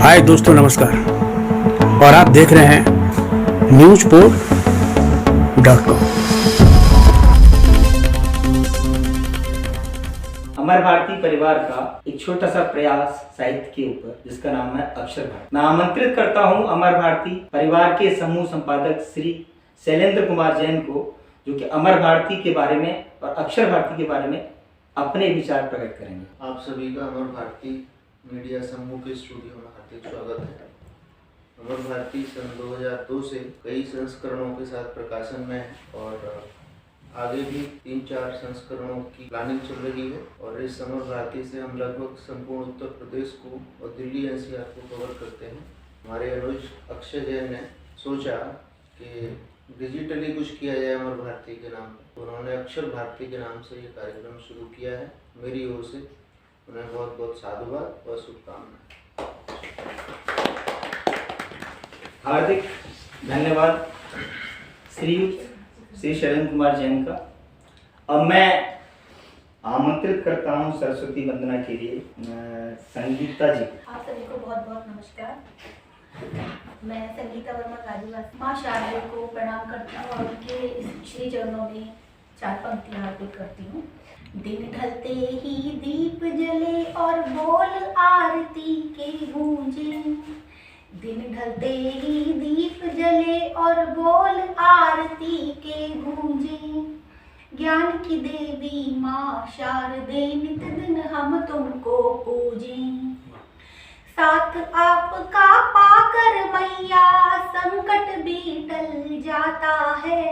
हाय दोस्तों, नमस्कार। और आप देख रहे हैं newsport.com। अमर भारती परिवार का एक छोटा सा प्रयास साहित्य के ऊपर, जिसका नाम है अक्षर भारती। मैं आमंत्रित करता हूं अमर भारती परिवार के समूह संपादक श्री शैलेंद्र कुमार जैन को, जो कि अमर भारती के बारे में और अक्षर भारती के बारे में अपने विचार प्रकट करेंगे। आप सभी का अमर भारती मीडिया समूह के स्टूडियो में हार्दिक स्वागत है। अमर भारती सन 2002 से कई संस्करणों के साथ प्रकाशन में है और आगे भी 3-4 संस्करणों की प्लानिंग चल रही है। और इस अमर भारती से हम लगभग संपूर्ण उत्तर प्रदेश को और दिल्ली NCR को कवर करते हैं। हमारे अनुज अक्षय जैन ने सोचा कि डिजिटली कुछ किया जाए अमर भारती के नाम पर, तो उन्होंने अक्षर भारती के नाम से ये कार्यक्रम शुरू किया है। मेरी ओर से उन्हें बहुत बहुत साधुवाद और शुभकामनाएं। हार्दिक धन्यवाद श्री शैलेंद्र कुमार जैन का। अब मैं आमंत्रित करता हूं सरस्वती वंदना के लिए संगीता जी। आप सभी को बहुत बहुत नमस्कार। मैं संगीता वर्मा गाजीवासी माँ शारदे को प्रणाम करती हूँ और उनके श्री चरणों में 4 पंक्तियाँ अर्पित करती हूँ। दिन ढलते ही दीप जले और बोल आरती के गूंजे। दिन ढलते ही दीप जले और बोल आरती के गूंजे। ज्ञान की देवी माँ शारदे नित दिन हम तुमको पूजें। साथ आपका पाकर मैया संकट भी टल जाता है।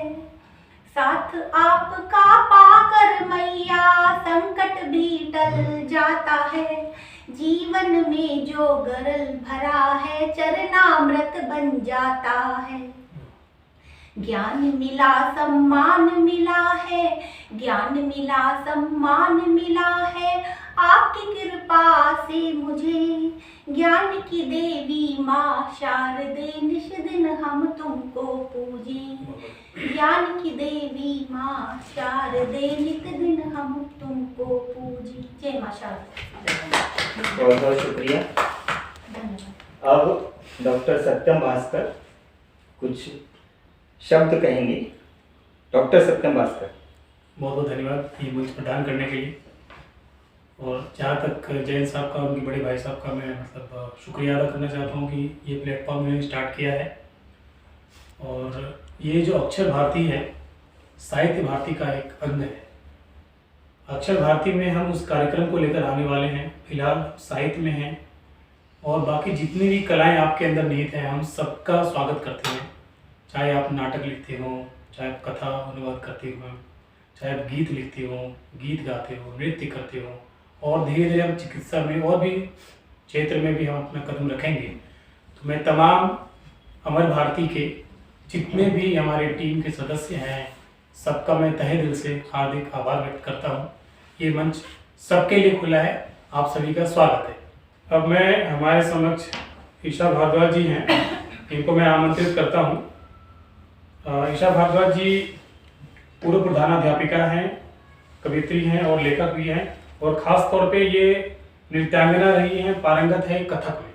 साथ आपका पाकर मैया संकट भी टल जाता है। जीवन में जो गरल भरा है चरणामृत बन जाता है। ज्ञान मिला सम्मान मिला है, ज्ञान मिला सम्मान मिला है आपकी कृपा से मुझे। ज्ञान की देवी माँ शारदे निश दिन हम तुमको पूजें। ज्ञान की देवी माँ शारदे नित दिन हम तुमको पूजें। जय माँ शारदे। बहुत बहुत शुक्रिया। अब डॉक्टर सत्यम भास्कर कुछ शब्द कहेंगे। डॉक्टर सत्यम भास्कर। बहुत बहुत धन्यवाद ये मुझे प्रदान करने के लिए। और जहाँ तक जैन साहब का, उनके बड़े भाई साहब का मैं शुक्रिया अदा करना चाहता हूँ कि ये प्लेटफॉर्म इन्होंने स्टार्ट किया है। और ये जो अक्षर भारती है, साहित्य भारती का एक अंग है। अक्षर भारती में हम उस कार्यक्रम को लेकर आने वाले हैं। फिलहाल साहित्य में हैं और बाकी जितनी भी कलाएँ आपके अंदर निहित हैं, हम सबका स्वागत करते हैं। चाहे आप नाटक लिखते हो, चाहे आप कथा अनुवाद करते हो, चाहे आप गीत लिखते हो, गीत गाते हो, नृत्य करते हो, और धीरे धीरे हम चिकित्सा में और भी क्षेत्र में भी हम अपना कदम रखेंगे। तो मैं तमाम अमर भारती के जितने भी हमारे टीम के सदस्य हैं, सबका मैं तहे दिल से हार्दिक आभार व्यक्त करता हूँ। ये मंच सबके लिए खुला है, आप सभी का स्वागत है। अब मैं हमारे समक्ष ईशा भारद्वाज जी हैं, इनको मैं आमंत्रित करता हूँ। ईशा भारद्वाज जी पूर्व प्रधानाध्यापिका हैं, कवियत्री हैं और लेखक भी हैं। और ख़ास तौर पे ये नृत्यांगना रही हैं, पारंगत है कथक में।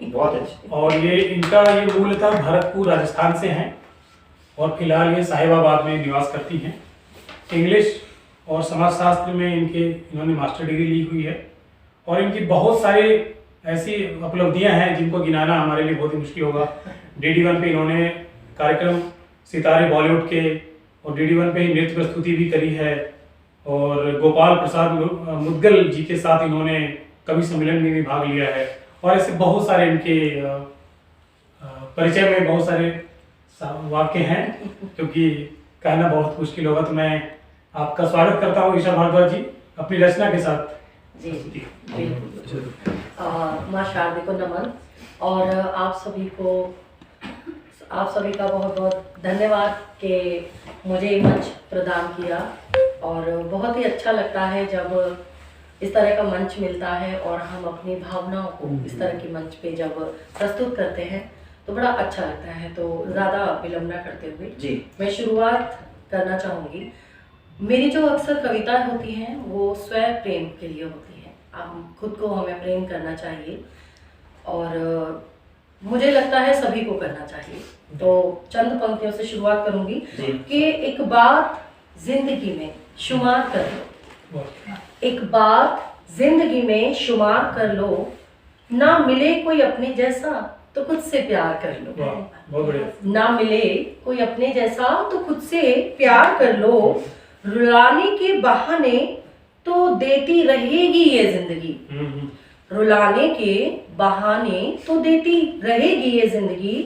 बहुत अच्छे। और ये इनका ये मूलतः भरतपुर राजस्थान से हैं और फिलहाल ये साहिबाबाद में निवास करती हैं। इंग्लिश और समाजशास्त्र में इन्होंने मास्टर डिग्री ली हुई है। और इनकी बहुत सारी ऐसी उपलब्धियां हैं जिनको गिनाना हमारे लिए बहुत ही मुश्किल होगा। DD1 पे इन्होंने कार्यक्रम सितारे बॉलीवुड के और DD1 पे नृत्य प्रस्तुति भी करी है। और गोपाल प्रसाद मुद्गल जी के साथ इन्होंने कवि सम्मेलन में भी भाग लिया है। और ऐसे बहुत सारे इनके परिचय में बहुत सारे वाक्य हैं, क्योंकि कहना बहुत मुश्किल होगा। तो मैं आपका स्वागत करता हूँ ईशा भारद्वाज जी अपनी रचना के साथ। जी बिल्कुल। माँ शारदे को नमन। और आप सभी का बहुत बहुत धन्यवाद कि मुझे मंच प्रदान किया। और बहुत ही अच्छा लगता है जब इस तरह का मंच मिलता है और हम अपनी भावनाओं को इस तरह की मंच पे जब प्रस्तुत करते हैं तो बड़ा अच्छा लगता है। तो ज़्यादा विलंब न करते हुए मैं शुरुआत करना चाहूँगी। मेरी जो अक्सर कविताएं होती हैं वो स्वयं प्रेम के लिए होती हैं। हम खुद को हमें प्रेम करना चाहिए। और मुझे लगता है सभी को करना चाहिए। तो चंद पंक्तियों से शुरुआत करूंगी जी। कि एक बात जिंदगी में शुमार कर लो, एक बात जिंदगी में शुमार कर लो, ना मिले कोई अपने जैसा तो खुद से प्यार कर लो। वाह, बहुत बढ़िया। ना मिले कोई अपने जैसा तो खुद से प्यार कर लो, रुलाने के बहाने तो देती रहेगी ये जिंदगी, रुलाने के बहाने तो देती रहेगी ये जिंदगी,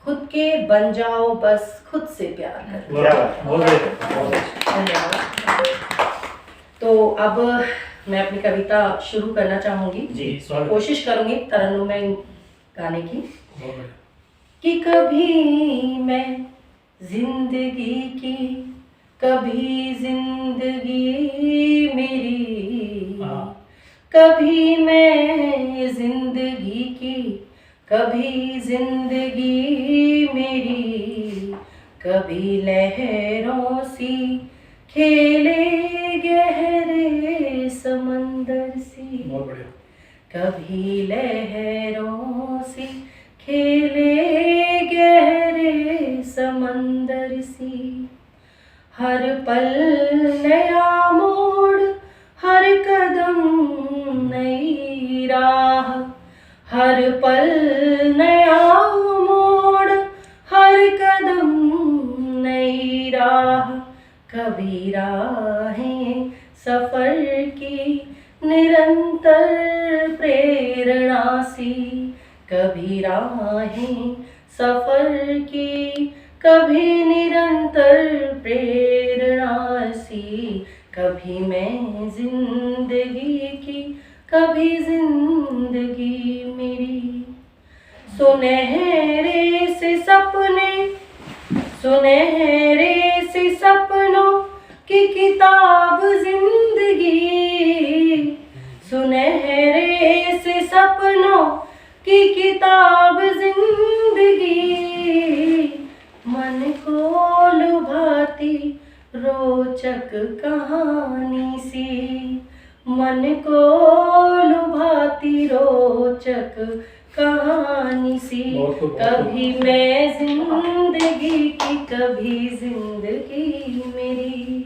खुद के बन जाओ बस खुद से प्यार कर लो। क्या बात है, बहुत बढ़िया। धन्यवाद। तो अब मैं अपनी कविता शुरू करना चाहूंगी। जी, स्वागत। कोशिश करूंगी तरन्नुम में गाने की। बहुत बढ़िया। कि कभी मैं जिंदगी की, कभी जिंदगी मेरी, कभी मैं जिंदगी की, कभी जिंदगी मेरी, कभी लहरों सी खेले गहरे समंदर सी, बहुत बढ़िया। कभी लहरों सी खेले गहरे समंदर सी, हर पल नया मोड़, हर कदम नई राह, हर पल नया मोड़, हर कदम नई राह, कभी राहें सफर की निरंतर प्रेरणा सी, कभी राहें सफर की, कभी निरंतर प्रेरणा सी, कभी मैं जिंदगी की, कभी जिंदगी मेरी, सुनहरे से सपने, सुनहरे से सपनों की किताब जिंदगी, सुनहरे से सपनों की किताब जिंदगी, मन को लुभाती रोचक कहानी सी, मन को लुभाती रोचक कहानी सी, कभी मैं जिंदगी की, कभी जिंदगी मेरी,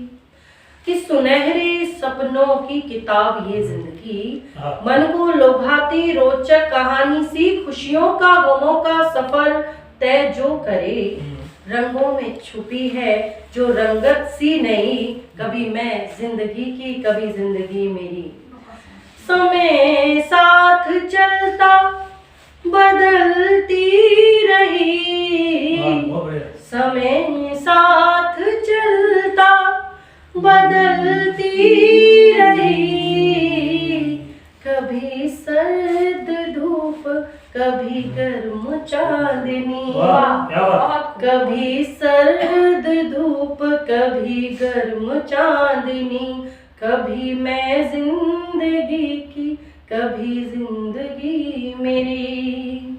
कि सुनहरे सपनों की किताब ये जिंदगी, मन को लुभाती रोचक कहानी सी, खुशियों का गमों का सफर तय जो करे, रंगों में छुपी है जो रंगत सी नहीं, कभी मैं जिंदगी की, कभी जिंदगी मेरी, समय साथ चलता बदलती रही, समय साथ चलता बदलती रही, कभी सर्द धूप, कभी गर्म चांदनी, कभी सर्द धूप, कभी गर्म चांदनी, कभी मैं जिंदगी की, कभी जिंदगी मेरी,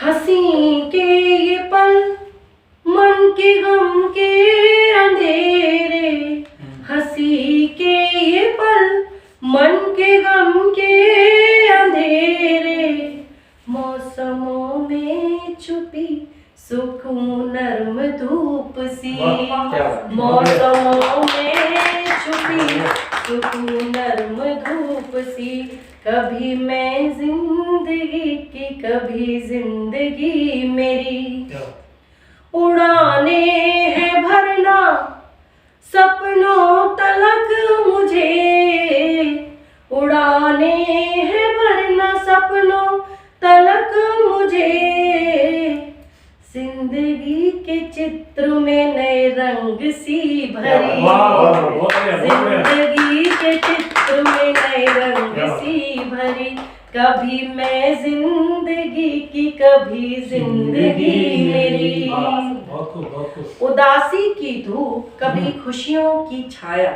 हंसी के ये पल, मन के गम के अंधेरे, हंसी के ये पल, मन के गम के अंधेरे, मौसमों में छुपी सुकून नर्म धूप सी, मौसमों में छुपी सुकून नर्म धूप सी, कभी मैं जिंदगी की, कभी जिंदगी मेरी, उड़ाने हैं भरना सपनों तलक मुझे, उड़ाने हैं भरना सपनों तलक मुझे, जिंदगी के चित्र में नए रंग सी भरी, जिंदगी के चित्र में नए रंग सी भरी, कभी मैं जिंदगी की, कभी जिंदगी मेरी, उदासी की धूप, कभी खुशियों की छाया,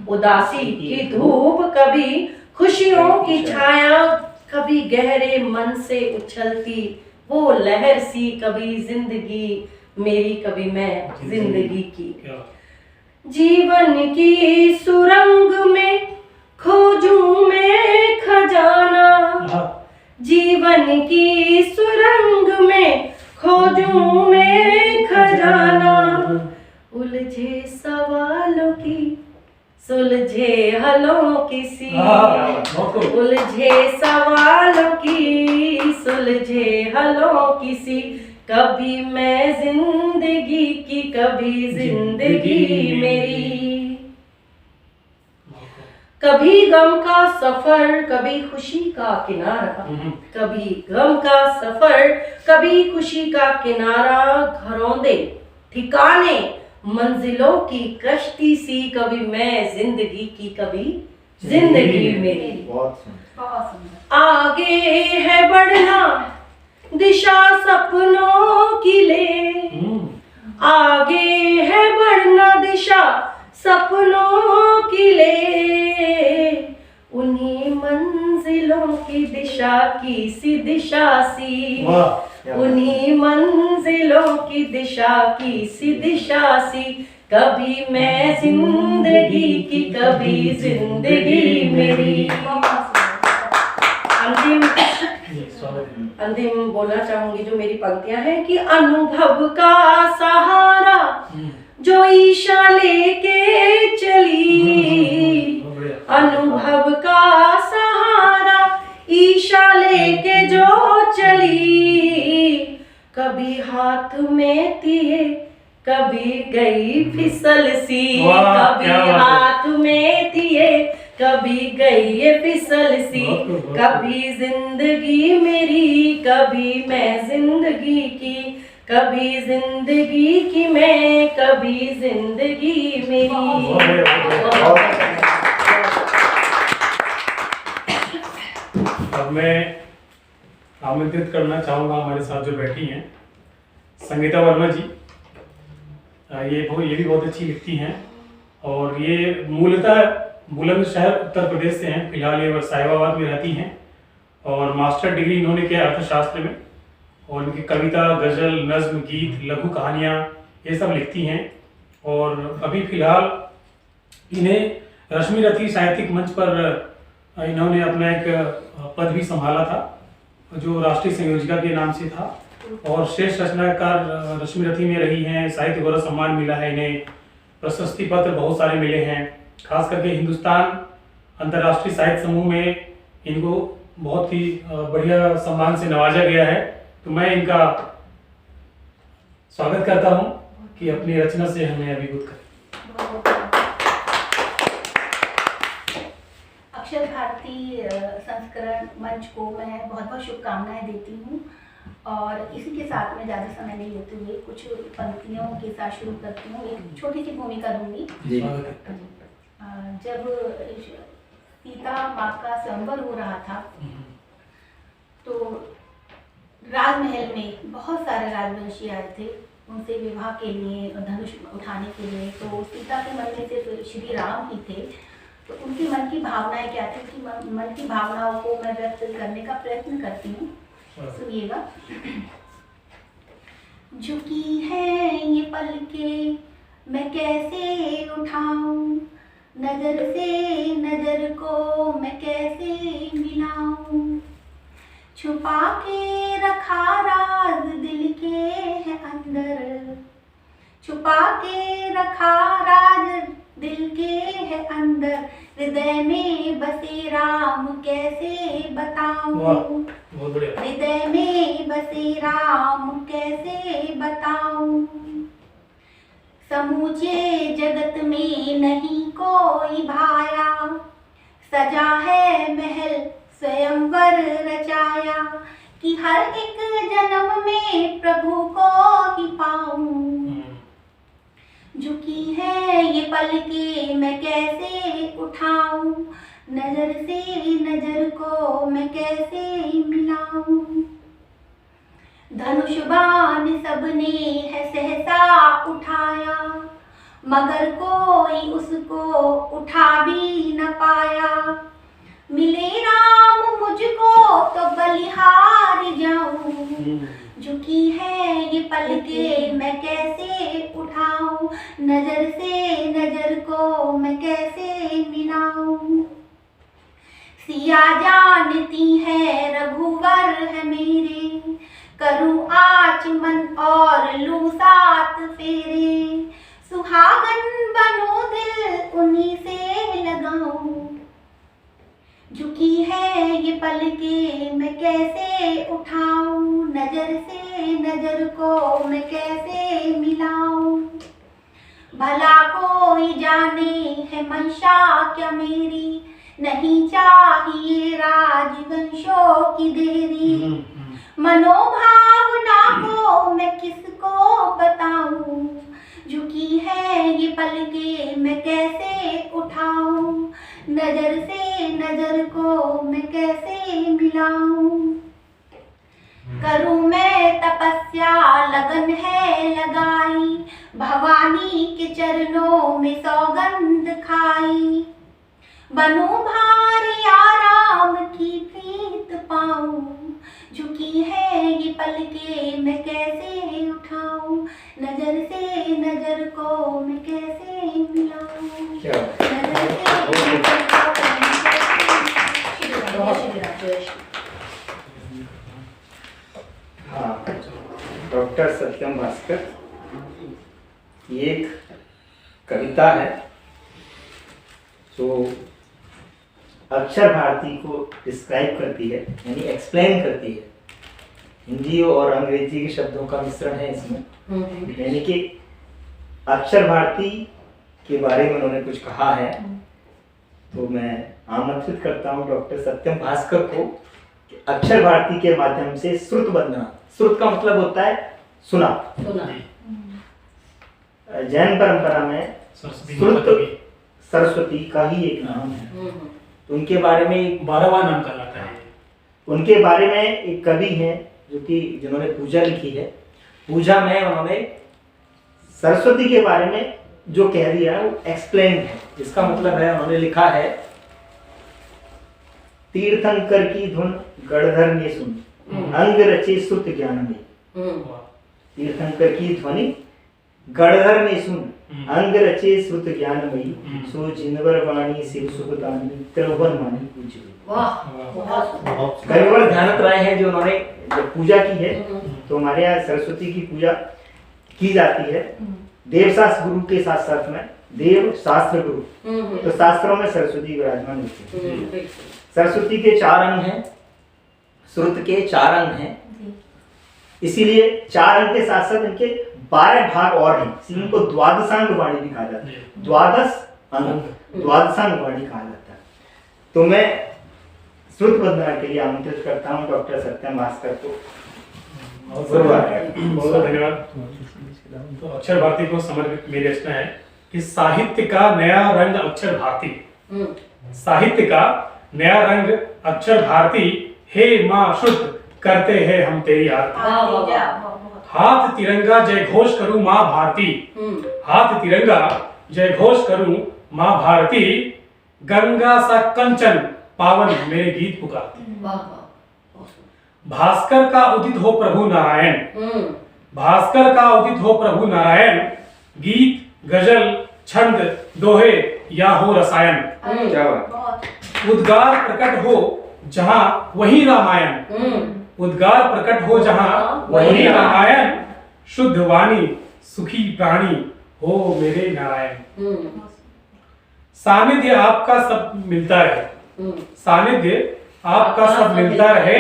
उदासी की धूप, कभी खुशियों की छाया, कभी गहरे मन से उछलती वो लहर सी, कभी जिंदगी मेरी, कभी मैं जिंदगी की, जीवन की सुरंग में खोजूं मैं खजाना, जीवन की सुरंग में खोजूं मैं खजाना, उलझे सवालों की सुलझे हलों की सी, उलझे सवालों की सुलझे हलों की सी, कभी मैं जिंदगी की कभी जिंदगी मेरी। कभी गम का सफर कभी खुशी का किनारा, कभी गम का सफर कभी खुशी का किनारा, घरौंदे ठिकाने मंजिलों की कश्ती सी, कभी मैं जिंदगी की कभी जिंदगी मेरी। बहुत सुंदर। बहुत सुंदर। आगे है बढ़ना दिशा सपनों की ले, आगे है बढ़ना दिशा सपनों की ले, उन्हीं मंजिलों की दिशा की सी दिशा सी, उन्हीं मंजिलों की दिशा की सी दिशा सी, कभी मैं जिंदगी की कभी जिंदगी मेरी। अंतिम बोलना चाहूंगी जो मेरी पंक्तियां हैं कि अनुभव का सहारा जो ईशा लेके चली, अनुभव का सहारा ईशा लेके जो चली, कभी हाथ में दिए कभी गई फिसल सी, कभी हाथ में दिए कभी गई ये फिसल सी, कभी जिंदगी मेरी कभी मैं जिंदगी की, कभी जिंदगी की मैं कभी जिंदगी मेरी। अब मैं आमंत्रित करना चाहूँगा हमारे साथ जो बैठी हैं संगीता वर्मा जी। ये भी बहुत अच्छी लिखती हैं और ये मूलतः बुलंदशहर उत्तर प्रदेश से हैं। फिलहाल ये साहिबाबाद में रहती हैं और मास्टर डिग्री इन्होंने किया अर्थशास्त्र में, और इनकी कविता, गज़ल, नज्म, गीत, लघु कहानियाँ ये सब लिखती हैं। और अभी फिलहाल इन्हें रश्मि रथी साहित्यिक मंच पर इन्होंने अपना एक पद भी संभाला था जो राष्ट्रीय संयोजिका के नाम से था, और श्रेष्ठ रचनाकार रश्मि रथी में रही हैं। साहित्य गौरव सम्मान मिला है इन्हें, प्रशस्ति पत्र बहुत सारे मिले हैं। खास करके हिंदुस्तान अंतर्राष्ट्रीय साहित्य समूह में इनको बहुत ही बढ़िया सम्मान से नवाजा गया है। तो मैं इनका स्वागत करता हूं कि अपनी रचना से हमें अभिभूत करें। अक्षर भारती संस्करण मंच को मैं बहुत बहुत शुभकामनाएं देती हूँ, और इसी के साथ में ज़्यादा समय नहीं लेते हुए कुछ पंक्तियों के साथ शुरू करती हूँ। एक छोटी सी भूमिका दूंगी। जब सीता माँ का स्वयंवर हो रहा था तो राजमहल में बहुत सारे राजवंशी आए थे उनसे विवाह के लिए, धनुष उठाने के लिए। तो सीता के मन में सिर्फ श्री राम ही थे। तो उनके मन की भावनाएं क्या थी, कि मन की भावनाओं को मैं व्यक्त करने का प्रयत्न करती हूँ। सुनिएगा। झुकी है ये पलकें मैं कैसे उठाऊं, नजर से नजर को मैं कैसे मिलाऊं, छुपा के रखा राज दिल के है अंदर, छुपा के रखा राज दिल के है अंदर, हृदय में बसे राम कैसे बताऊं, हृदय में बसे राम कैसे बताऊं, समूचे जगत में नहीं कोई भाया, सजा है महल स्वयंवर रचाया, कि हर एक जन्म में प्रभु को ही पाऊं। झुकी है ये पलकें मैं कैसे उठाऊं, नजर से नजर को मैं कैसे मिलाऊं, धनुष बाण सबने है सहसा उठाया, मगर कोई उसको उठा भी न पाया, मिले राम मुझको तो बलिहार जाऊं, झुकी है ये पलकें मैं कैसे उठाऊं, नजर से नजर को मैं कैसे मिलाऊं, सिया जानती है रघुवर है मेरे, करूं आचमन और लूं सात फेरे, सुहागन बनो दिल उन्हीं से लगाऊं, झुकी है ये पलके मैं कैसे उठाऊं, नजर से नजर को मैं कैसे मिलाऊं, भला कोई जाने है मंशा क्या मेरी, नहीं चाहिए राजवंशों की देरी, मनोभावना को मैं किसको बताऊं, झुकी है ये पलके मैं कैसे उठाऊं, नजर से नजर को मैं कैसे मिलाऊं, करूं मैं तपस्या लगन है लगाई, भवानी के चरणों में सौगंध खाई, बनूं भारी आराम की प्रीत पाऊं, झुकी है ये पलके मैं कैसे उठाऊं, नजर से नजर को मैं कैसे मिलाऊं, क्या नजर से नजर को मैं कैसे जय श्री हाँ, डॉक्टर सत्यम भास्कर, ये एक कविता है जो अक्षर भारती को डिस्क्राइब करती है, यानी एक्सप्लेन करती है। हिंदी और अंग्रेजी के शब्दों का मिश्रण है इसमें, यानी कि अक्षर भारती के बारे में उन्होंने कुछ कहा है। तो मैं आमंत्रित करता हूँ डॉक्टर सत्यम भास्कर को कि अक्षर भारती के माध्यम से श्रुत बंदना, श्रुत का मतलब होता है सुना। जैन परंपरा में श्रुत सरस्वती का ही एक नाम है। तो उनके बारे में एक 12वां नाम कहलाता है। उनके बारे में एक कवि हैं जो कि जिन्होंने पूजा लिखी है। पूजा में उन्होंने सरस्वती के बारे में जो कह दिया है वो एक्सप्लेन है। इसका मतलब है, उन्होंने लिखा है, तीर्थंकर की धुन गणधर ने सुन, अंग रचे सुत ज्ञान में। तीर्थंकर की ध्वनि गणधर ने सुन, अंग रचे श्रुत ज्ञान मई, सो जिनवर वाणी शिव सुखदानी, त्रिभुवन मानी पूज्य। कविवर ध्यानत राय हैं जो उन्होंने जब पूजा की है, तो हमारे यहाँ सरस्वती की पूजा की जाती है देवशास्त्र गुरु के साथ साथ में देव शास्त्र गुरु। तो शास्त्रों में सरस्वती विराजमान होती है। सरस्वती के 4 अंग हैं, श्रुत के 4 अंग हैं, इसीलिए 4 अंग के साथ साथ इनके 12 भाग और हैं, इसलिए इनको द्वादशांग वाणी भी कहा जाता है। द्वादश अंग, द्वादशांग वाणी कहा जाता है। तो मैं श्रुत वंदना के लिए आमंत्रित करता हूँ डॉक्टर सत्यम भास्कर को। बहुत बहुत धन्यवाद। तो अक्षर भारती को समर्पित मेरी रचना है कि साहित्य का नया रंग अक्षर भारती, साहित्य का नया रंग अक्षर भारती, हे माँ शुद्ध करते हैं हम तेरी आरती। हाथ तिरंगा जय घोष करूं माँ भारती, हाथ तिरंगा जय घोष करूं माँ भारती, गंगा सा कंचन पावन मेरे गीत पुकारती। भास्कर का उदित हो प्रभु नारायण, भास्कर का उदित हो प्रभु नारायण, गीत गजल छंद दोहे या हो रसायन। क्या बात। उद्गार प्रकट हो जहां वही रामायण, उद्गार प्रकट हो जहां वही रामायण, शुद्ध वाणी सुखी प्राणी हो मेरे नारायण। सानिध्य आपका सब मिलता रहे, सानिध्य आपका सब मिलता रहे,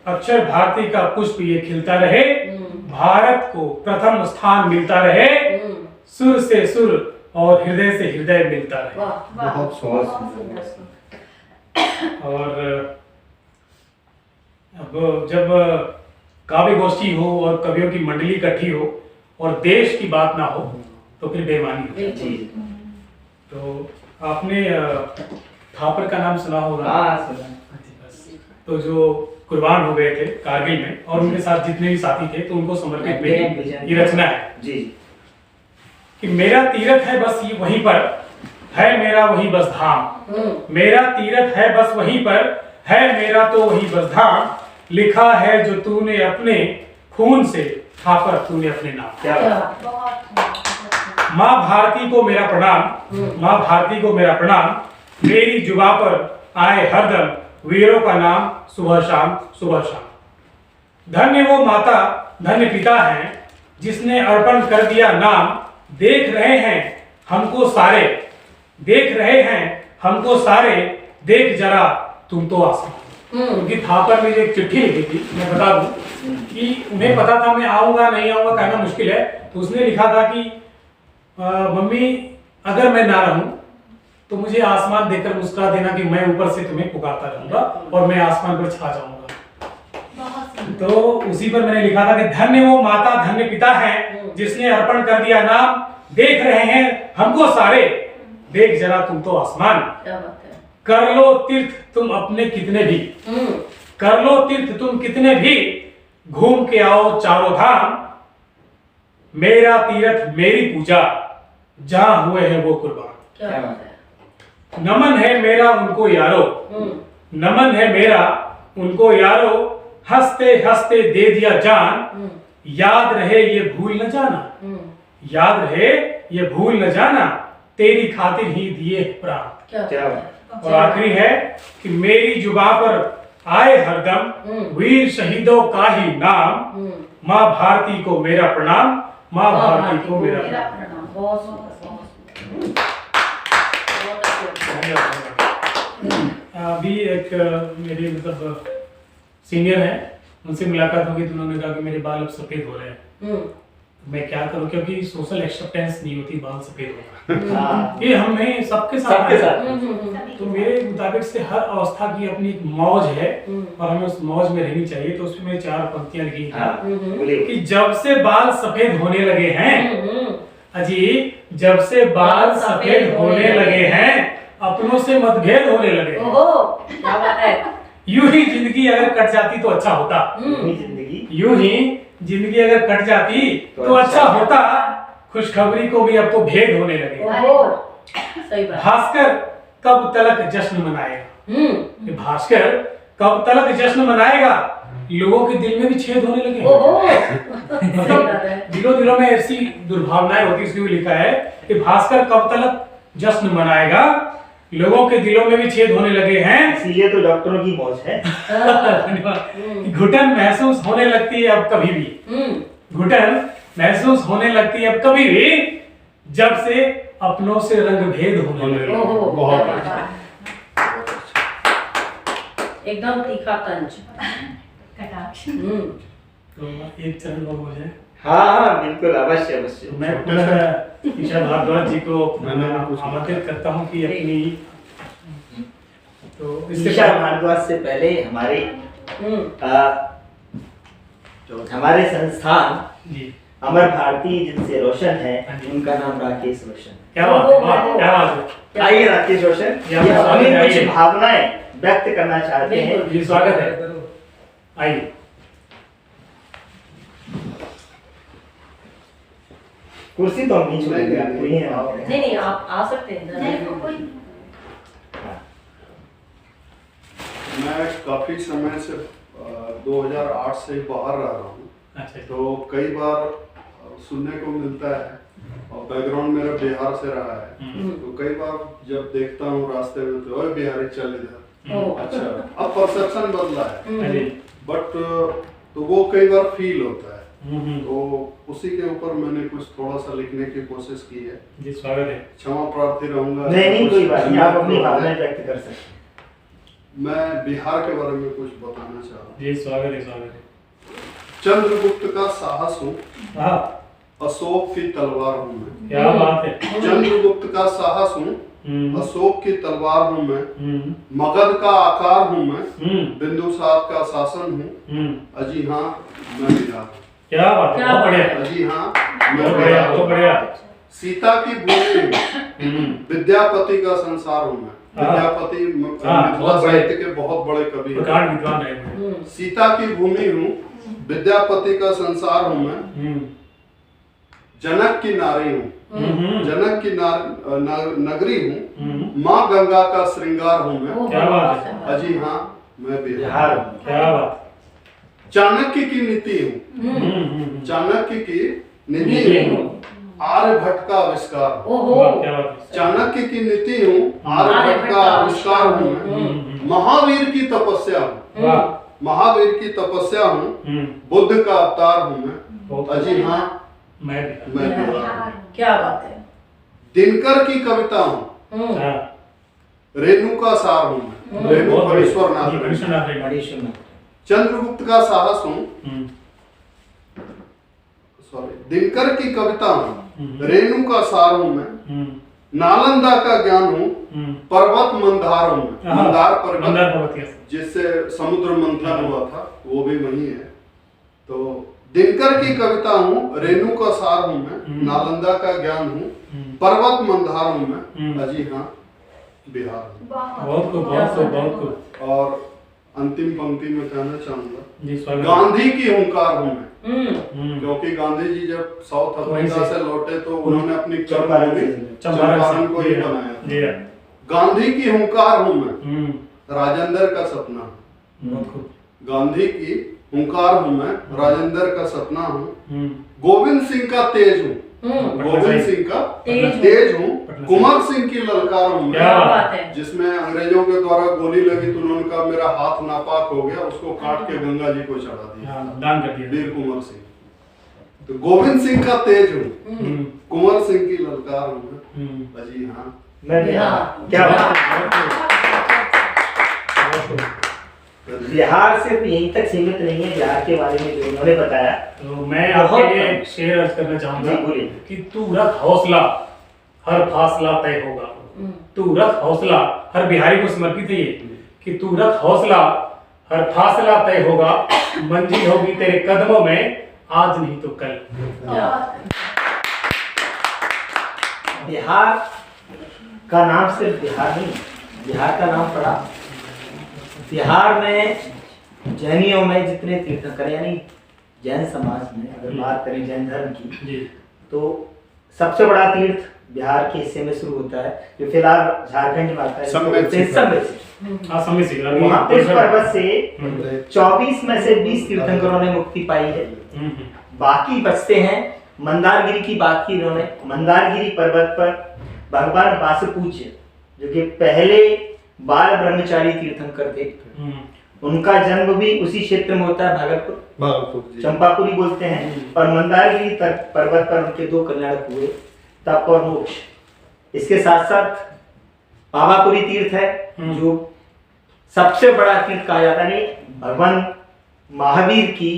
अक्षर भारती का पुष्प ये खिलता रहे, भारत को प्रथम स्थान मिलता रहे, सुर से सुर और हृदय से हृदय मिलता रहे। बहुत सुंदर। और अब जब काव्य गोष्ठी हो और कवियों की मंडली इकट्ठी हो और देश की बात ना हो तो फिर बेईमानी हो। तो आपने थापर का नाम सुना होगा। हाँ सुना। तो जो कुर्बान हो गए थे कारगिल में और उनके साथ जितने भी साथी थे, तो उनको समर्पित मेरी ये रचना है जी कि मेरा तीरथ है बस ये वहीं पर है मेरा वही बस धाम, मेरा तीरथ है बस वहीं पर है मेरा तो वही बस धाम, लिखा है जो तूने अपने खून से, थापर तूने अपने नाम। क्या बात। माँ भारती को मेरा प्रणाम, माँ भारती को मेरा प्रणाम, मेरी जुबा पर आए हरदम वीरों का नाम सुबह शाम सुबह शाम। धन्य वो माता धन्य पिता है जिसने अर्पण कर दिया नाम। देख रहे हैं हमको सारे, देख रहे हैं हमको सारे, देख जरा तुम तो आसमान। उनकी थापर में जो एक चिट्ठी लिखी थी, मैं बता दूं कि उन्हें पता था मैं आऊंगा नहीं आऊंगा कहना मुश्किल है, तो उसने लिखा था कि मम्मी अगर मैं ना रहूं तो मुझे आसमान देखकर मुस्कुरा देना कि मैं ऊपर से तुम्हें पुकारता रहूंगा और मैं आसमान पर छा जाऊंगा। बहुत सुंदर। तो उसी पर मैंने लिखा था कि धन्य वो माता धन्य पिता है जिसने अर्पण कर दिया नाम। देख रहे हैं हमको सारे, देख जरा तुम तो आसमान। क्या बात है। कर लो तीर्थ तुम अपने कितने भी, कर लो तीर्थ तुम कितने भी, घूम के आओ चारों धाम। मेरा तीर्थ मेरी पूजा, जहां हुए हैं वो कुर्बान। क्या बात है। नमन है मेरा उनको यारो, नमन है मेरा उनको यारो, हंसते हंसते दे दिया जान। याद रहे ये भूल न जाना, याद रहे ये भूल न जाना, तेरी खातिर ही दिए प्राण। क्या और आखिरी है कि मेरी जुबां पर आए हरदम वीर शहीदों का ही नाम। माँ भारती को मेरा प्रणाम, माँ भारती को मेरा मेरा प्रणाम। प्रणाम। बहुत सुंदर, बहुत सुंदर। बहुत अच्छी। अभी एक मेरे मतलब सीनियर है, उनसे मुलाकात होगी तो उन्होंने कहा कि मेरे बाल अब सफेद हो रहे हैं। मैं क्या करूं क्योंकि सोशल एक्सेप्टेंस नहीं होती बाल सफेद होना। हाँ। ये हमें सबके साथ सबके आता है। साथ। तो मेरे मुताबिक से हर अवस्था की अपनी एक मौज है और हमें उस मौज में रहनी चाहिए। तो उसमें मैंने 4 पंक्तियां लिखी हाँ, बोलिए। कि जब से बाल सफेद होने लगे हैं, अजी जब से बाल सफेद होने लगे हैं, अपनों से मतभेद होने लगे। ओहो, क्या बात है। यूं ही जिंदगी अगर कट जाती तो अच्छा होता, जिंदगी यूं ही जिंदगी अगर कट जाती तो अच्छा होता। खुशखबरी को भी अब तो भेद होने लगे। ओहो, सही बात। भास्कर कब तलक जश्न मनाएगा, ये भास्कर कब तलक जश्न मनाएगा, लोगों के दिल में भी छेद होने लगे। ओहो, सही बात है। दिलों दिलों में ऐसी दुर्भावनाएं होती, इसलिए भी लिखा है कि भास्कर कब तलक जश्न मनाएगा, लोगों के दिलों में भी छेद होने लगे हैं। इसीलिए तो डॉक्टरों की मौज है। धन्यवाद। घुटन महसूस होने लगती है अब कभी भी, घुटन महसूस होने लगती है अब कभी भी, जब से अपनों से रंग भेद होने लगे। ओहो, बहुत क्या अच्छा। बात है। एकदम तीखा तंज। कटाक्ष। तो एक चरण बाबू हो जाए। हाँ बिल्कुल, अवश्य अवश्य। तो मैं पुनः ईशा भारद्वाज जी को आमंत्रित करता हूँ कि अपनी तो ईशा भारद्वाज से पहले हमारे हमारे संस्थान जी अमर भारती जिनसे रोशन है, उनका नाम राकेश रोशन। क्या बात है, वाह, क्या बात है। आइए राकेश रोशन, या ये अपनी स्वागत है। कुछ भावनाएं व्यक्त करना चाहते हैं। जी स्वागत है, आइए। कुर्सी तो हम नहीं छोड़ेंगे, आपको ही है। नहीं नहीं, आप आ सकते हैं। नहीं, वो कोई मैं काफ़ी समय से 2008 से बाहर रह रहा हूँ, अच्छा तो कई बार सुनने को मिलता है और बैकग्राउंड मेरा बिहार से रहा है, तो कई बार जब देखता हूँ रास्ते में तो ओए बिहारी चल इधर। अच्छा, अब परसेप्शन बदला है, बट तो वो कई बार फील होता है। तो उसी के ऊपर मैंने कुछ थोड़ा सा लिखने की कोशिश की है। जी स्वागत है। क्षमा प्रार्थी रहूंगा। नहीं कोई बात नहीं, आप अपनी भावनाएं व्यक्त कर सकते हैं। मैं बिहार के बारे में कुछ बताना चाह रहा हूँ। जी स्वागत है, स्वागत है। चंद्रगुप्त का साहस हूँ, हाँ, अशोक की तलवार हूँ मैं। क्या बात है। चंद्रगुप्त का साहस हूँ, अशोक की तलवार हूँ मैं। मगध का आकार हूँ मैं, बिंदुसार का शासन हूँ। अजी हाँ मैं बिहार हूँ। क्या बात है, बहुत बढ़िया, अजी हाँ मैं बहुत बढ़िया, बिहार बहुत हूँ। बढ़िया। सीता की भूमि हूँ, विद्यापति का संसार हूँ मैं। विद्यापति मिथिला साहित्य के बहुत बड़े कवि हैं। प्रकांड विद्वान रहे हैं। सीता की भूमि हूँ, विद्यापति का संसार हूँ मैं। जनक की नारी हूँ, जनक की नगरी हूँ। माँ गंगा का श्रृंगार हूँ मैं। क्या बात है, अजी हाँ मैं बिहार बिहार हूँ। क्या बात। चाणक्य की नीति हूँ, चाणक्य की नीति हूँ। आर्यभट्ट का आविष्कार हूँ। ओहो, क्या बात है। चाणक्य की नीति हूँ, आर्यभट्ट का आविष्कार हूँ मैं। महावीर की तपस्या हूँ, वाह महावीर की तपस्या हूँ, बुद्ध का अवतार हूँ मैं। अजी हाँ, मैं मैं बिहार बिहार हूँ। हूँ। क्या बात है। दिनकर की कविता हूँ, हाँ रेणु का सार हूँ मैं, रेणु भरेश्वर नाथ। भरेश्वरनाथ रेड्डी। मणिशु में चंद्रगुप्त का साहस हूँ, सॉरी, दिनकर की कविता हूँ, रेणु का सार हूँ मैं, नालंदा का ज्ञान हूँ, पर्वत मंदार हूँ मैं। हाँ, मंदार पर्वत मंदार पर्वत, yes। जिससे समुद्र मंथन हुआ था, वो भी वही है। तो दिनकर की कविता हूँ, रेणु का सार हूँ मैं, नालंदा का ज्ञान हूँ, पर्वत मंदार हूँ मैं। अजी हाँ, बिहार हूँ। बहुत खूब, बहुत खूब, बहुत खूब। और अंतिम पंक्ति में कहना चाहूंगा, जी स्वागत। गांधी की हुंकार हूँ मैं, हम्म, क्योंकि गांधी जी जब साउथ वहीं अफ्रीका से- से लौटे तो उन्होंने अपनी चंपारण कर्मभूमि चंपारण चंपारण को ही जी, बनाया था। जी हाँ। गांधी की हुंकार हूँ मैं, राजेंद्र का सपना हूँ। बहुत खूब। गांधी की हुंकार हूँ मैं, राजेंद्र का सपना हूँ, गोविंद सिंह का तेज हूँ, गोविंद सिंह का तेज हूँ, कुंवर सिंह की ललकार हूँ क्या मैं, बात है। जिसमें अंग्रेजों के द्वारा गोली लगी तो उन्होंने कहा मेरा हाथ नापाक हो गया, उसको काट के गंगा जी को चढ़ा दिया, हाँ, दान कर दिया। वीर कुंवर सिंह। तो गोविंद सिंह का तेज हूँ, कुंवर सिंह की ललकार हूँ मैं। अजी हाँ, मैं बिहार। क्या बात है। बिहार सिर्फ यहीं तक सीमित नहीं है, बिहार के बारे में जो उन्होंने बताया। तो मैं बहुत आपके लिए एक शेर अर्ज करना चाहूंगा जी, बोलिए। कि तू रख हौसला, हर फासला तय होगा। तू रख हौसला, हर बिहारी को समर्पित है ये, कि तू रख हौसला, हर फासला तय होगा, मंजिल होगी तेरे कदमों में, आज नहीं तो कल। बिहार का नाम सिर्फ बिहार नहीं, बिहार का नाम पड़ा। बिहार में जैनियों में जितने तीर्थंकर यानी जैन समाज में अगर बात करें जैन धर्म की, जी तो सबसे बड़ा तीर्थ बिहार के हिस्से में शुरू होता है, जो फिलहाल झारखंड में आता है। सम्मेद से असम में सिखला वहाँ पे उस पर्वत से 24 में से 20 तीर्थंकरों ने मुक्ति पाई है। बाकी बचते हैं। मंदारगिरी की बात की इन्होंने, मंदारगिरी पर्वत पर भगवान वासुपूज्य जो कि पहले बाल ब्रह्मचारी तीर्थंकर थे, उनका जन्म भी उसी क्षेत्र में होता है, भागलपुर, चंपापुरी बोलते हैं। और मंदारगिरी पर्वत पर उनके 2 कल्याणक हुए, तप और मोक्ष। इसके साथ साथ पावापुरी तीर्थ है, जो सबसे बड़ा तीर्थ कहा जाता है, भगवान महावीर की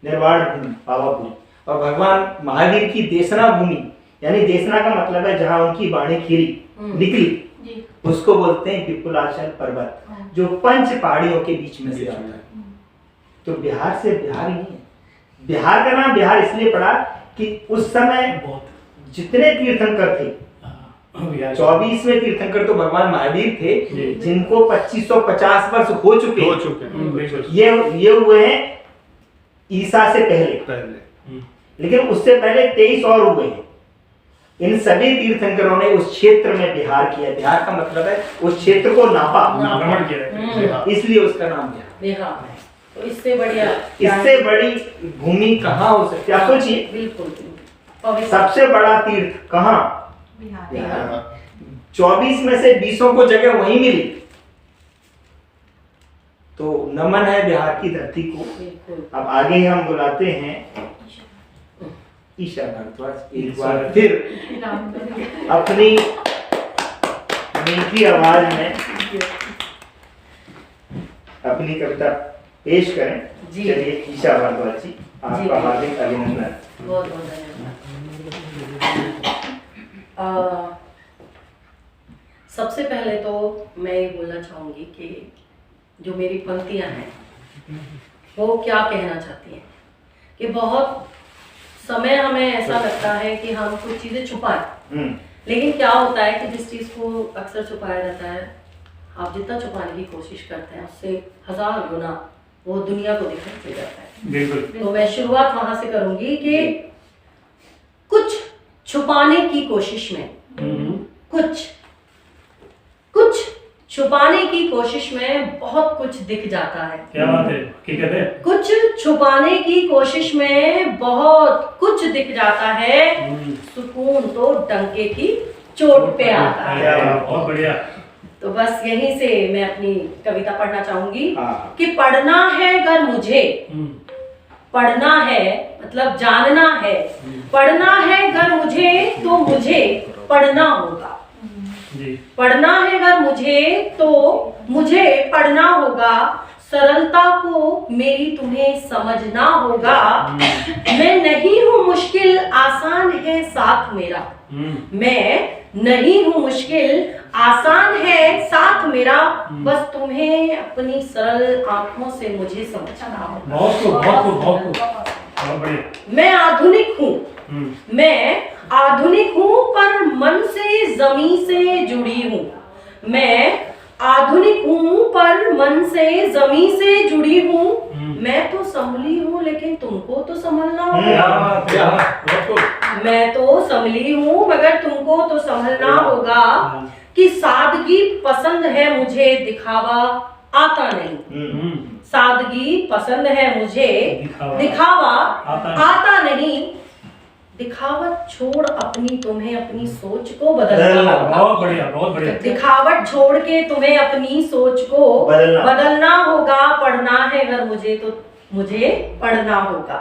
निर्वाण भूमि पावापुरी। और भगवान महावीर की देशना भूमि, यानी देशना का मतलब है जहाँ उनकी वाणी खिली निकली, उसको बोलते हैं विपुलाचल पर्वत, जो 5 पहाड़ियों के बीच में से आता है। तो बिहार से बिहार ही नहीं है। बिहार का नाम बिहार इसलिए पड़ा कि उस समय जितने तीर्थंकर थे, 24वें तीर्थंकर तो भगवान महावीर थे, जिनको 2550 वर्ष हो चुके हैं। ये हुए हैं ईसा से पहले, लेकिन उससे पहले 23 और हुए हैं। इन सभी तीर्थंकरों ने उस क्षेत्र में बिहार किया। बिहार का मतलब है उस क्षेत्र को नापा, भ्रमण किया, इसलिए उसका नाम बिहार है। तो इससे बढ़िया, इससे बड़ी भूमि कहाँ हो सकती है? आप सोचिए, बिल्कुल सबसे बड़ा तीर्थ कहाँ? बिहार। 24 में से 20 को जगह वहीं मिली। तो नमन है बिहार की धरती को। अब आगे हम बुलाते हैं ईशा भारद्वाज एक बार फिर अपनी मीठी आवाज में अपनी कविता पेश करें। चलिए ईशा भारद्वाज जी, आपका हार्दिक अभिनंदन। बहुत बहुत धन्यवाद। सबसे पहले तो मैं ये बोलना चाहूँगी कि जो मेरी पंक्तियाँ हैं वो क्या कहना चाहती हैं, कि बहुत समय हमें ऐसा लगता है कि हम कुछ चीज़ें छुपाएं, लेकिन क्या होता है कि जिस चीज़ को अक्सर छुपाया रहता है, आप जितना छुपाने की कोशिश करते हैं उससे 1000 गुना वो दुनिया को दिखाई दे जाता है। बिल्कुल। तो मैं शुरुआत वहां से करूंगी कि कुछ छुपाने की कोशिश में, कुछ छुपाने की कोशिश में बहुत कुछ दिख जाता है। क्या बात है, हकीकत है। कुछ छुपाने की कोशिश में बहुत कुछ दिख जाता है, सुकून तो डंके की चोट पे आता है। बहुत बढ़िया। तो बस यहीं से मैं अपनी कविता पढ़ना चाहूंगी हाँ। कि पढ़ना है अगर मुझे, पढ़ना है मतलब जानना है, पढ़ना है अगर मुझे तो मुझे पढ़ना होगा। पढ़ना है अगर मुझे तो मुझे पढ़ना होगा, सरलता को मेरी तुम्हें समझना होगा। मैं नहीं हूँ मुश्किल, आसान है साथ मेरा। मैं नहीं हूँ मुश्किल, आसान है साथ मेरा। बस तुम्हें अपनी सरल आंखों से मुझे समझना होगा। बहुत बढ़िया। मैं आधुनिक हूँ, मैं आधुनिक हूँ पर मन से जमीन से जुड़ी हूँ। मैं आधुनिक हूँ पर मन से जमीन से जुड़ी हूँ। मैं तो संभली हूँ लेकिन तुमको तो संभलना होगा। मैं तो संभली हूँ मगर तुमको तो संभलना होगा। कि सादगी पसंद है मुझे, दिखावा आता नहीं। सादगी पसंद है मुझे, दिखावा आता नहीं। दिखावट छोड़ अपनी तुम्हें अपनी सोच को बदलना होगा। बहुत बढ़िया, बहुत बढ़िया। दिखावट छोड़ के तुम्हें अपनी सोच को बदलना होगा। पढ़ना है अगर मुझे तो मुझे पढ़ना होगा।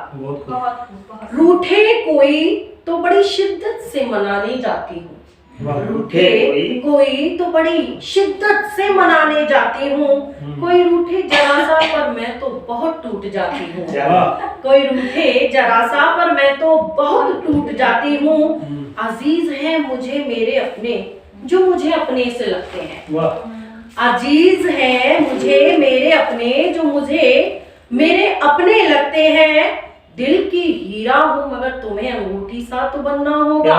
रूठे कोई तो बड़ी शिद्दत से मनाने जाती हूँ। रूठे कोई तो बड़ी शिद्दत से मनाने जाती हूँ। कोई रूठे जरा सा पर मैं तो बहुत टूट जाती हूँ। कोई रूठे जरा सा पर मैं तो बहुत टूट जाती हूँ। अजीज हैं मुझे मेरे अपने जो मुझे अपने से लगते हैं। अजीज हैं मुझे मेरे अपने जो मुझे मेरे अपने लगते हैं। दिल की हीरा हूँ मगर तुम्हें अंगूठी सा तो बनना होगा।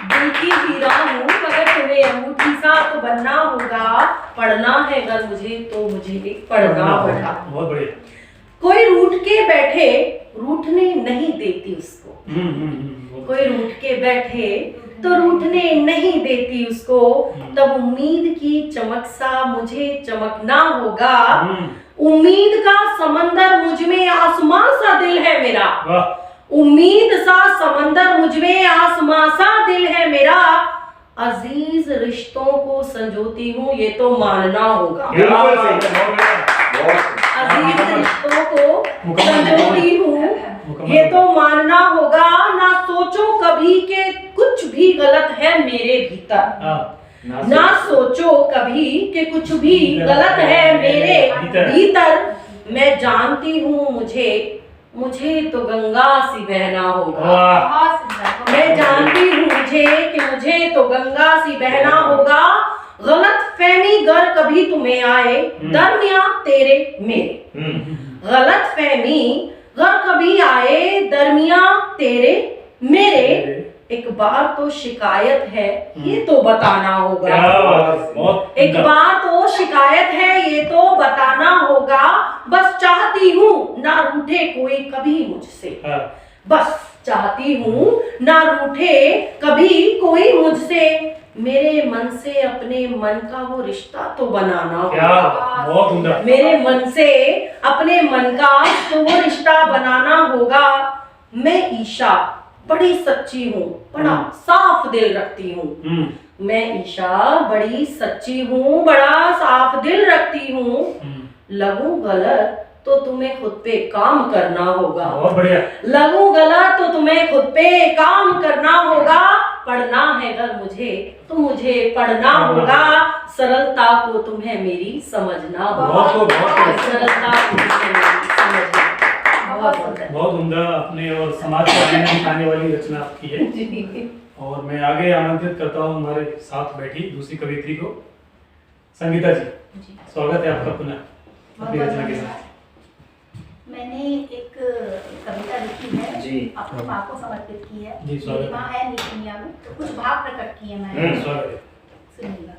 दिल की हीरा हूँ मगर तुम्हें अंगूठी सा तो बनना होगा। पढ़ना है अगर मुझे तो मुझे पढ़ना होगा। बहुत बढ़िया। कोई रूठ के बैठे रूठने नहीं देती उसको। कोई रूठ के बैठे तो रूठने नहीं देती उसको। तब उम्मीद की चमक सा मुझे चमकना होगा। उम्मीद का समंदर मुझ में, आसमां सा दिल है मेरा। उम्मीद सा समंदर मुझ में, आसमां सा दिल है मेरा। अजीज रिश्तों को संजोती हूँ ये तो मानना होगा। अजीज रिश्तों को संजोती हूँ ये तो मानना होगा। ना सोचो कभी के कुछ भी गलत है मेरे भीतर। ना सोचो कभी कि कुछ भी गलत है मेरे भीतर। मैं जानती हूँ मुझे तो गंगा सी बहना होगा। मैं जानती हूँ मुझे तो गंगा सी बहना होगा। गलत फहमी गर कभी तुम्हें आए दरमियां तेरे मेरे। गलत फहमी गर कभी आए दरमियां तेरे मेरे। एक बार तो शिकायत है ये तो बताना होगा। एक बार तो शिकायत है ये तो बताना होगा। बस चाहती हूँ ना रूठे कोई कभी मुझसे। बस चाहती हूँ ना रूठे कभी कोई मुझसे। मेरे मन से अपने मन का वो रिश्ता तो बनाना होगा। मेरे मन से अपने मन का तो वो रिश्ता बनाना होगा। मैं ईशा बड़ी सच्ची हूँ, बड़ा साफ दिल रखती हूँ। मैं ईशा बड़ी सच्ची हूँ, बड़ा साफ दिल रखती हूँ। लगूं गलत तो तुम्हें खुद पे काम करना होगा। बहुत बढ़िया। लगूं गलत तो तुम्हें खुद पे काम करना होगा। पढ़ना है अगर मुझे तो मुझे पढ़ना होगा। सरलता को तुम्हें मेरी समझना होगा। सरलता को तुम्हें मेरी समझना। बहुत उम्दा अपने और समाज को आईना दिखाने वाली रचना आपकी है। और मैं आगे आमंत्रित करता हूँ हमारे साथ बैठी दूसरी कवित्री को, संगीता जी। स्वागत है आपका पुनः अपनी रचना के साथ। मैंने एक कविता लिखी है जी, अपनी माँ को समर्पित की है। जी, स्वागत मेरी माँ है नीतिनिया में, तो कुछ भाव प्रकट किए मैंने। स्वागत है। सुनिएगा।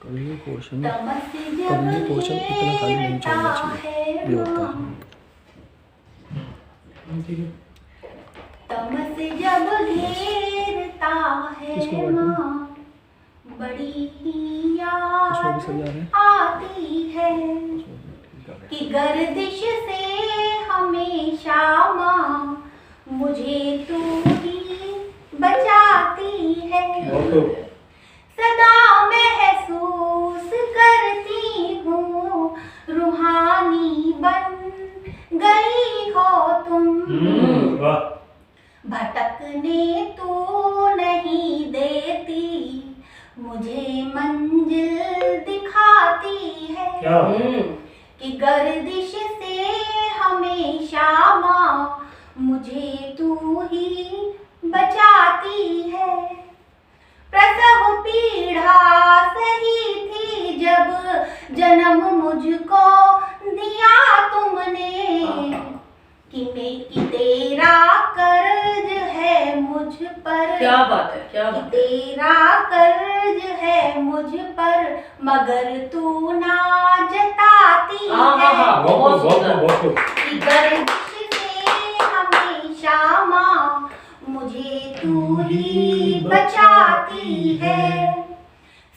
कवि पोर्शन तमस जब कवि पोर्शन इतना खाली नहीं छोड़ना चाहिए, ये होता है। तमस जब घेरता है माँ, बड़ी ही याद आती है कि गर्दिश से हमेशा माँ मुझे तू ही बचाती है। सदा महसूस करती हूँ रूहानी बन गई हो तुम। वाह। भटकने तो नहीं देती मुझे मंजिल दिखाती है क्या कि गर्दिश से हमेशा माँ मुझे तू ही बचाती है। प्रसव पीड़ा सही थी जब जन्म मुझको दिया तुमने कि तेरा कर्ज है मुझ पर। क्या बात है, क्या कि बात है। तेरा कर्ज है मुझ पर मगर तू ना जताती है बहुत खूब। कि गर्दिश से हमेशा माँ मुझे तू ही बचाती है।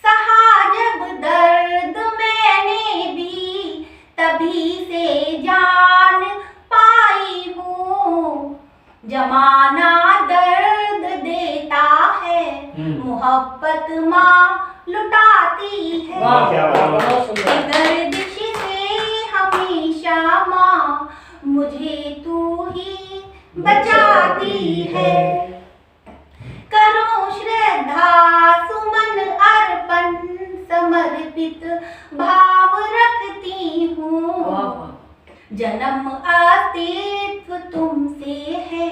सहा जब दर्द मैंने भी तभी से जान पाई हूँ जमाना दर्द देता है मोहब्बत माँ लुटाती है। वाह, क्या बात है। बहुत सुंदर। गर्दिश से हमेशा माँ मुझे तू ही बचाती है। करो श्रद्धा सुमन अर्पण समर्पित भाव रखती हूँ। जन्म अस्तित्व तुमसे है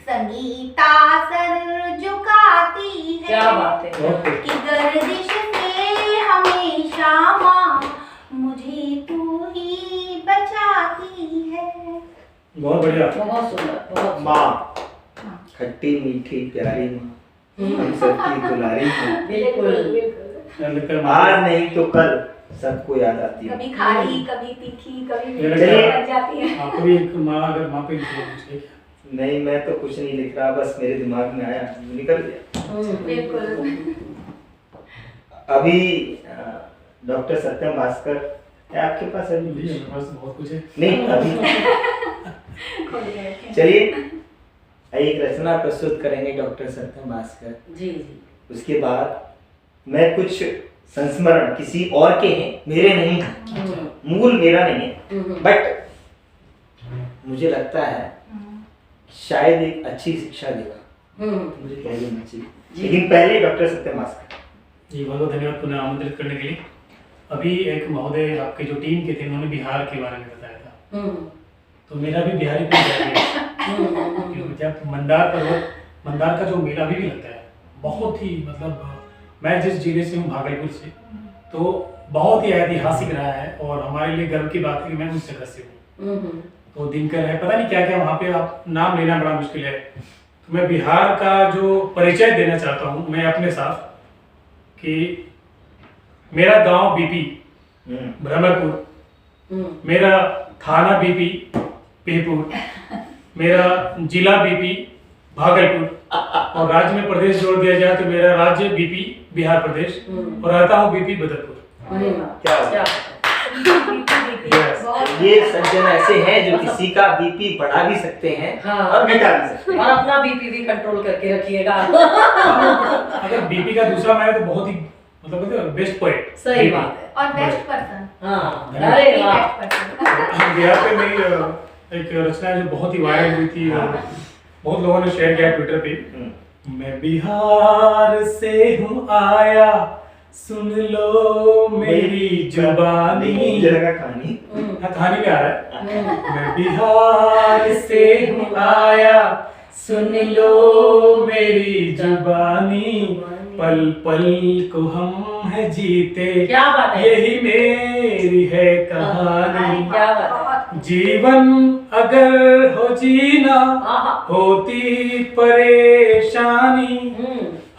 संगीता सर झुकाती है। क्या बात है। कि गर्दिश से हमेशा माँ मुझे तू ही बचाती है। बहुत बढ़िया। बहुत सुंदर, बहुत सुंदर। माँ खट्टी मीठी प्यारी माँ हम सबकी दुलारी माँ। बिल्कुल। आज नहीं तो कल सबको याद आती है। कभी खारी कभी तीखी कभी मेरा मीठी क्या- बन जाती है। आपको भी एक माँ, अगर माँ पे लिखना चाहिए। नहीं मैं तो कुछ नहीं लिख रहा, बस मेरे दिमाग में आया निकल गया। बिल्कुल। अभी डॉक्टर सत्यम भास्कर है आपके पास अभी? मेरे पास बहुत कुछ है। नहीं अभी चलिए एक रचना प्रस्तुत करेंगे डॉक्टर सत्यम भास्कर। जी जी। उसके बाद मैं कुछ संस्मरण किसी और के हैं, मेरे नहीं हैं, मूल मेरा नहीं है, बट मुझे लगता है शायद एक अच्छी शिक्षा देगा, मुझे कह देना चाहिए। लेकिन पहले डॉक्टर सत्यम भास्कर जी, बहुत बहुत धन्यवाद पुनः आमंत्रित करने के लिए। अभी एक महोदय आपके जो टीम के थे उन्होंने बिहार के बारे में बताया था, तो मेरा भी बिहारी पे जब मंदार का जो मेला भी लगता है बहुत ही, मतलब मैं जिस जिले से हूँ भागलपुर से, तो बहुत ही ऐतिहासिक रहा है और हमारे लिए गर्व की बात है कि मैं उस जगह से हूँ। तो दिनकर है, पता नहीं क्या क्या वहाँ पे, आप नाम लेना बड़ा मुश्किल है। तो मैं बिहार का जो परिचय देना चाहता हूँ मैं अपने साथ, कि मेरा गांव बीपी ब्रह्मपुर, मेरा थाना बीपी पेहपुर, मेरा जिला बीपी भागलपुर, और राज्य में प्रदेश जोड़ दिया जाए तो मेरा राज्य बीपी बिहार प्रदेश, और रहता हूँ बीपी बदरपुर। क्या Yes. ये सज्जन ऐसे हैं जो किसी का बीपी बढ़ा भी सकते हैं हाँ। और घटा भी सकते हैं। और अपना बीपी भी कंट्रोल करके रखिएगा। अगर बीपी का दूसरा मैं तो बहुत ही, मतलब बेस्ट पोएट। सही बात है। और बेस्ट पर्सन। हाँ, अरे वाह। बिहार पे मेरी एक रचना है जो बहुत ही वायरल हुई थी और बहुत लोगों ने शेयर किया ट्विटर पे। मैं बिहार से हूँ आया, सुन लो मेरी जुबानी। जगह कहानी हाँ, कहानी में आ रहा है। मैं बिहार से हूँ आया, सुन लो मेरी जुबानी, पल पल को हम है जीते, क्या बात है। यही मेरी है कहानी। क्या बात है। जीवन अगर हो जीना होती परेशानी,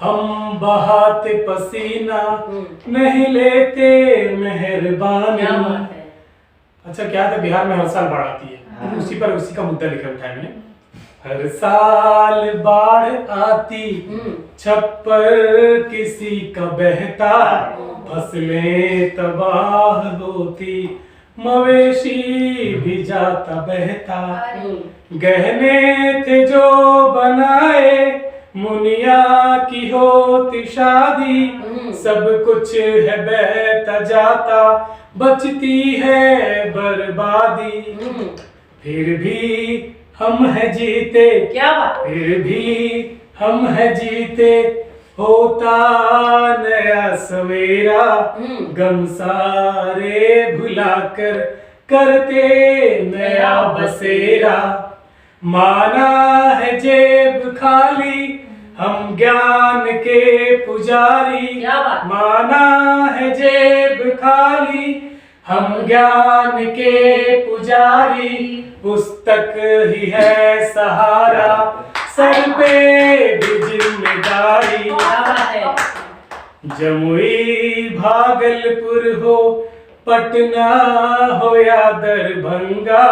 हम बहाते पसीना नहीं लेते मेहरबानी। क्या बात है। अच्छा क्या था, बिहार में हर साल बाढ़ आती है, तो उसी का मुद्दा लिखा उठाया मैंने। हर साल बाढ़ आती, छप्पर किसी का बहता, फसलें तबाह होती, मवेशी भी जाता बहता। गहने थे जो बनाए मुनिया की होती शादी, सब कुछ है बहता जाता, बचती है बर्बादी। फिर भी हम है जीते, क्या बात। फिर भी हम है जीते, होता नया सवेरा, गम सारे भुलाकर करते नया बसेरा। माना है जेब खाली, हम ज्ञान के पुजारी। क्या बात। माना है जेब खाली, हम ज्ञान के पुजारी, पुस्तक ही है सहारा, सर पे भी जिम्मेदारी। क्या बात है। जमुई भागलपुर हो, पटना हो या दरभंगा,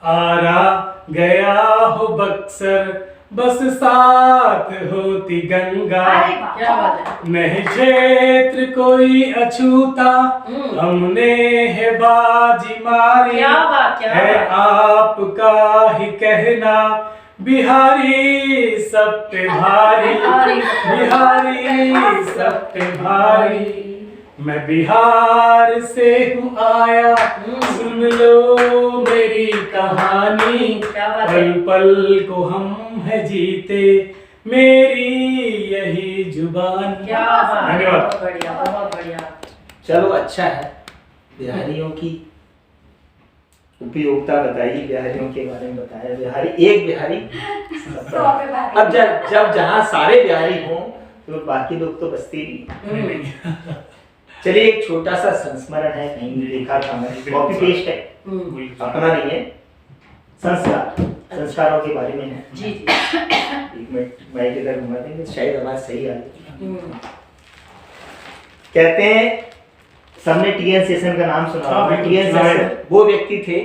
आरा गया हो बक्सर, बस साथ होती गंगा। क्या बात है। नहीं क्षेत्र कोई अछूता, हमने है बाजी मारी। क्या बात, क्या है बात। आपका ही कहना, बिहारी सब पे भारी, बिहारी सब पे भारी। मैं बिहार से हूँ आया, सुन लो मेरी कहानी, क्या बात है। पल पल को हम है जीते, मेरी यही जुबान। क्या बात। धन्यवाद। बहुत बढ़िया, बहुत बढ़िया। चलो अच्छा है, बिहारियों की उपयोगिता बताई, बिहारियों के बारे में बताया। बिहारी एक बिहारी अब जब जहाँ सारे बिहारी हों तो बाकी लोग तो बसते ही नहीं। चलिए एक छोटा सा संस्मरण है, कहीं देखा था मैंने, कॉपी पेस्ट है, अपना नहीं है। संस्कारों के बारे में है। जी जी। एक मिनट माइक इधर घुमा देंगे, शायद आवाज सही आ जाए। कहते हैं सबने टीएन शेषन का नाम सुना होगा। टीएन शेषन वो व्यक्ति थे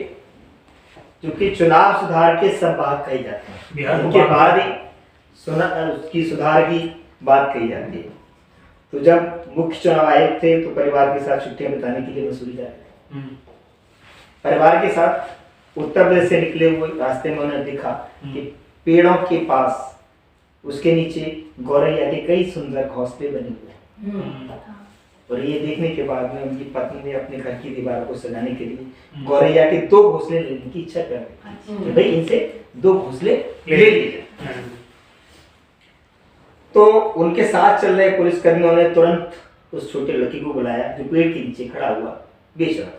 जो कि चुनाव सुधार के संवाहक कहे जाते हैं। उनके बाद ही उसकी सुधार की बात कही जाती है। तो जब मुख्य चुनाव आयुक्त थे तो परिवार के साथ छुट्टियां बिताने के लिए मसूरी जा रहे थे। परिवार के साथ उत्तर प्रदेश से निकले हुए रास्ते में उन्हें दिखा कि पेड़ों के पास उसके नीचे गौरैया के कई सुंदर घोंसले बने हुए हैं। और ये देखने के बाद में उनकी पत्नी ने अपने घर की दीवार को सजाने के लिए गौरैया के 2 घोंसले लेने की इच्छा कर रही थी कि भाई इनसे 2 घोंसले ले लिए। तो उनके साथ चल रहे पुलिसकर्मियों ने तुरंत उस छोटे लड़की को बुलाया जो पेड़ के नीचे खड़ा हुआ बेच रहा।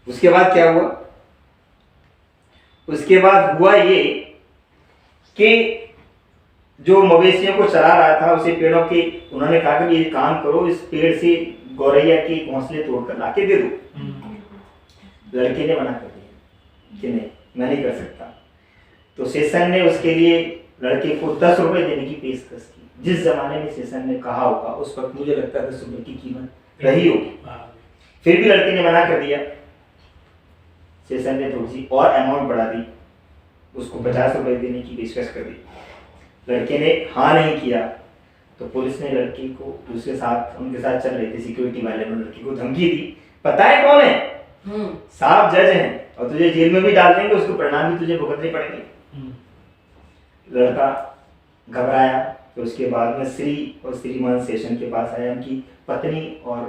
उसके बाद क्या हुआ? उसके बाद हुआ ये कि जो मवेशियों को चला रहा था उसे पेड़ों के, उन्होंने कहा कि ये काम करो, इस पेड़ से गौरैया के घोंसले तोड़कर लाके दे दो। लड़के ने मना कर दिया कि नहीं, मैं नहीं कर सकता। तो शेषन ने उसके लिए लड़के को 10 रुपए देने की पेशकश की। जिस जमाने में शेषन ने कहा होगा उस वक्त मुझे लगता है 10 रुपए की कीमत रही होगी। फिर भी लड़के ने मना कर दिया। शेषन ने थोड़ी सी और अमाउंट बढ़ा दी, उसको 50 रुपए देने की पेशकश कर दी। लड़के ने हाँ नहीं किया तो पुलिस ने लड़की को, उसके साथ उनके साथ चल रहे थे सिक्योरिटी वाले ने लड़की को धमकी दी, पता है कौन है? साहब जज हैं और तुझे जेल में भी डाल देंगे, उसको परिणाम भी तुझे भुगतने पड़ेंगे। लड़का घबराया। तो उसके बाद में श्री और श्रीमान शेषन के पास आया, उनकी पत्नी और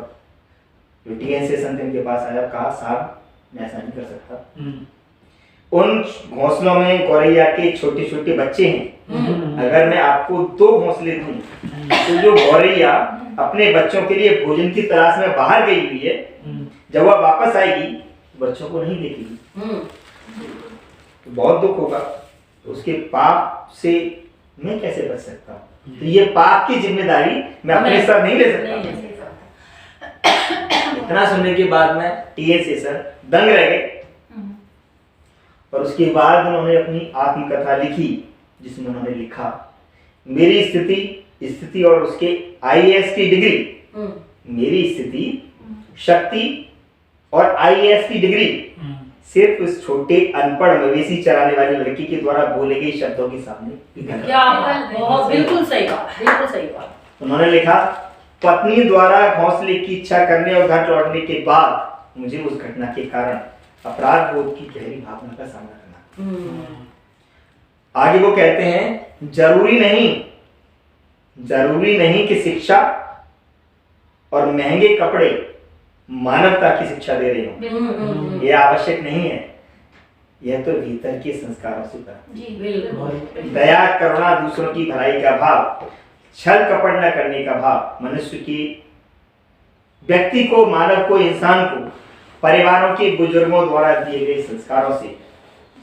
जो टीएन शेषन थे उनके पास आया, कहा साहब मैं ऐसा नहीं कर सकता। उन घोंसलों में गौरैया के छोटे छोटे बच्चे हैं। अगर मैं आपको 2 घोंसले दूं तो जो गौरैया अपने बच्चों के लिए भोजन की तलाश में बाहर गई हुई है, जब वह वापस आएगी तो बच्चों को नहीं देखेगी, तो बहुत दुख होगा। तो उसके पाप से मैं कैसे बच सकता हूँ? तो ये पाप की जिम्मेदारी मैं अपने सर नहीं ले सकता। इतना सुनने के बाद में टीएन शेषन दंग रह गए। और उसके बाद उन्होंने अपनी आत्मकथा लिखी जिसमें उन्होंने लिखा, मेरी स्थिति और उसके आईएएस की डिग्री, मेरी स्थिति, शक्ति और आईएएस की डिग्री सिर्फ उस छोटे अनपढ़ मवेशी चराने वाली लड़की के द्वारा बोले गए शब्दों के सामने। क्या बहुत बिल्कुल सही बात, बिल्कुल सही बात। उन्होंने लिखा, पत्नी द्वारा घोंसले की इच्छा करने और घर लौटने के बाद मुझे उस घटना के कारण अपराध बोध की गहरी भावना का सामना करना। आगे वो कहते हैं जरूरी नहीं कि शिक्षा और महंगे कपड़े मानवता की शिक्षा दे रहे हो, ये आवश्यक नहीं है। यह तो भीतर के संस्कारों से बना। जी बिल्कुल। दया, करुणा, दूसरों की भलाई का भाव, छल कपट न करने का भाव, मनुष्य की व्यक्ति को, मानव को, इंसान को परिवारों के बुजुर्गों द्वारा दिए गए संस्कारों से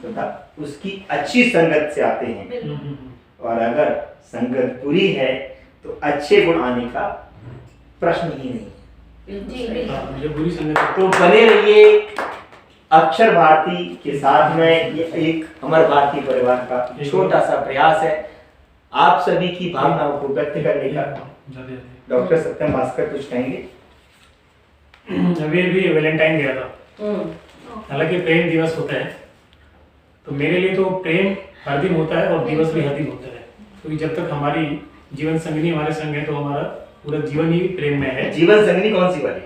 तथा उसकी अच्छी संगत से आते हैं। और अगर संगत बुरी है तो अच्छे गुण आने का प्रश्न ही नहीं। जी बिल्कुल। मुझे बुरी संगत तो बने रहिए अक्षर भारती के साथ में। ये एक अमर भारती परिवार का छोटा सा प्रयास है आप सभी की भावनाओं को व्यक्त करने का। डॉक्टर सत्यम भास्कर कुछ कहेंगे? अभी वैलेंटाइन गया था, हालांकि प्रेम दिवस होता है, तो मेरे लिए तो प्रेम हर दिन होता है और दिवस भी हर दिन होता है, क्योंकि जब तक हमारी जीवन संगिनी हमारे संग है तो हमारा पूरा जीवन ही प्रेम में है। जीवन संगिनी कौन सी वाली?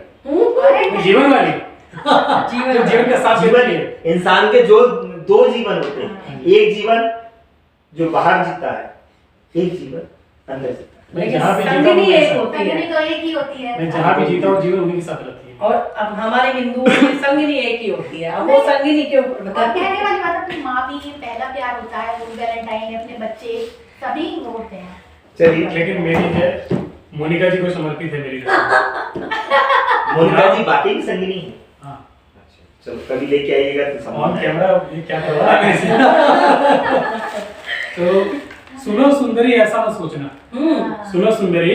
जीवन वाली जीवन का साथ जीवन इंसान के जो दो जीवन होते हैं, एक जीवन जो बाहर जीता है, एक जीवन अंदर जीता है। मैं जहाँ भी जीता हूँ, संगिनी एक होती है। संगिनी तो एक ही होती है। मैं जहाँ भी जीता हूँ जीवन उन्हीं के साथ रहती है। और अब हमारे हिंदुओं में संगिनी एक ही होती है। अब वो संगिनी के ऊपर और बताते कहने वाली बात, अपनी माँ भी पहला प्यार होता है, वो वैलेंटाइन, अपने बच्चे सभी वो होते हैं। चलिए, लेकिन मेरी है मोनिका जी को समर्पित है मेरी रचना। मोनिका जी बाकी की संगिनी है। हाँ। चलो कभी लेके आइएगा तो ऑन समझ कैमरा ये क्या कर रहा है? तो सुनो सुंदरी ऐसा मत सोचना, सुनो सुंदरी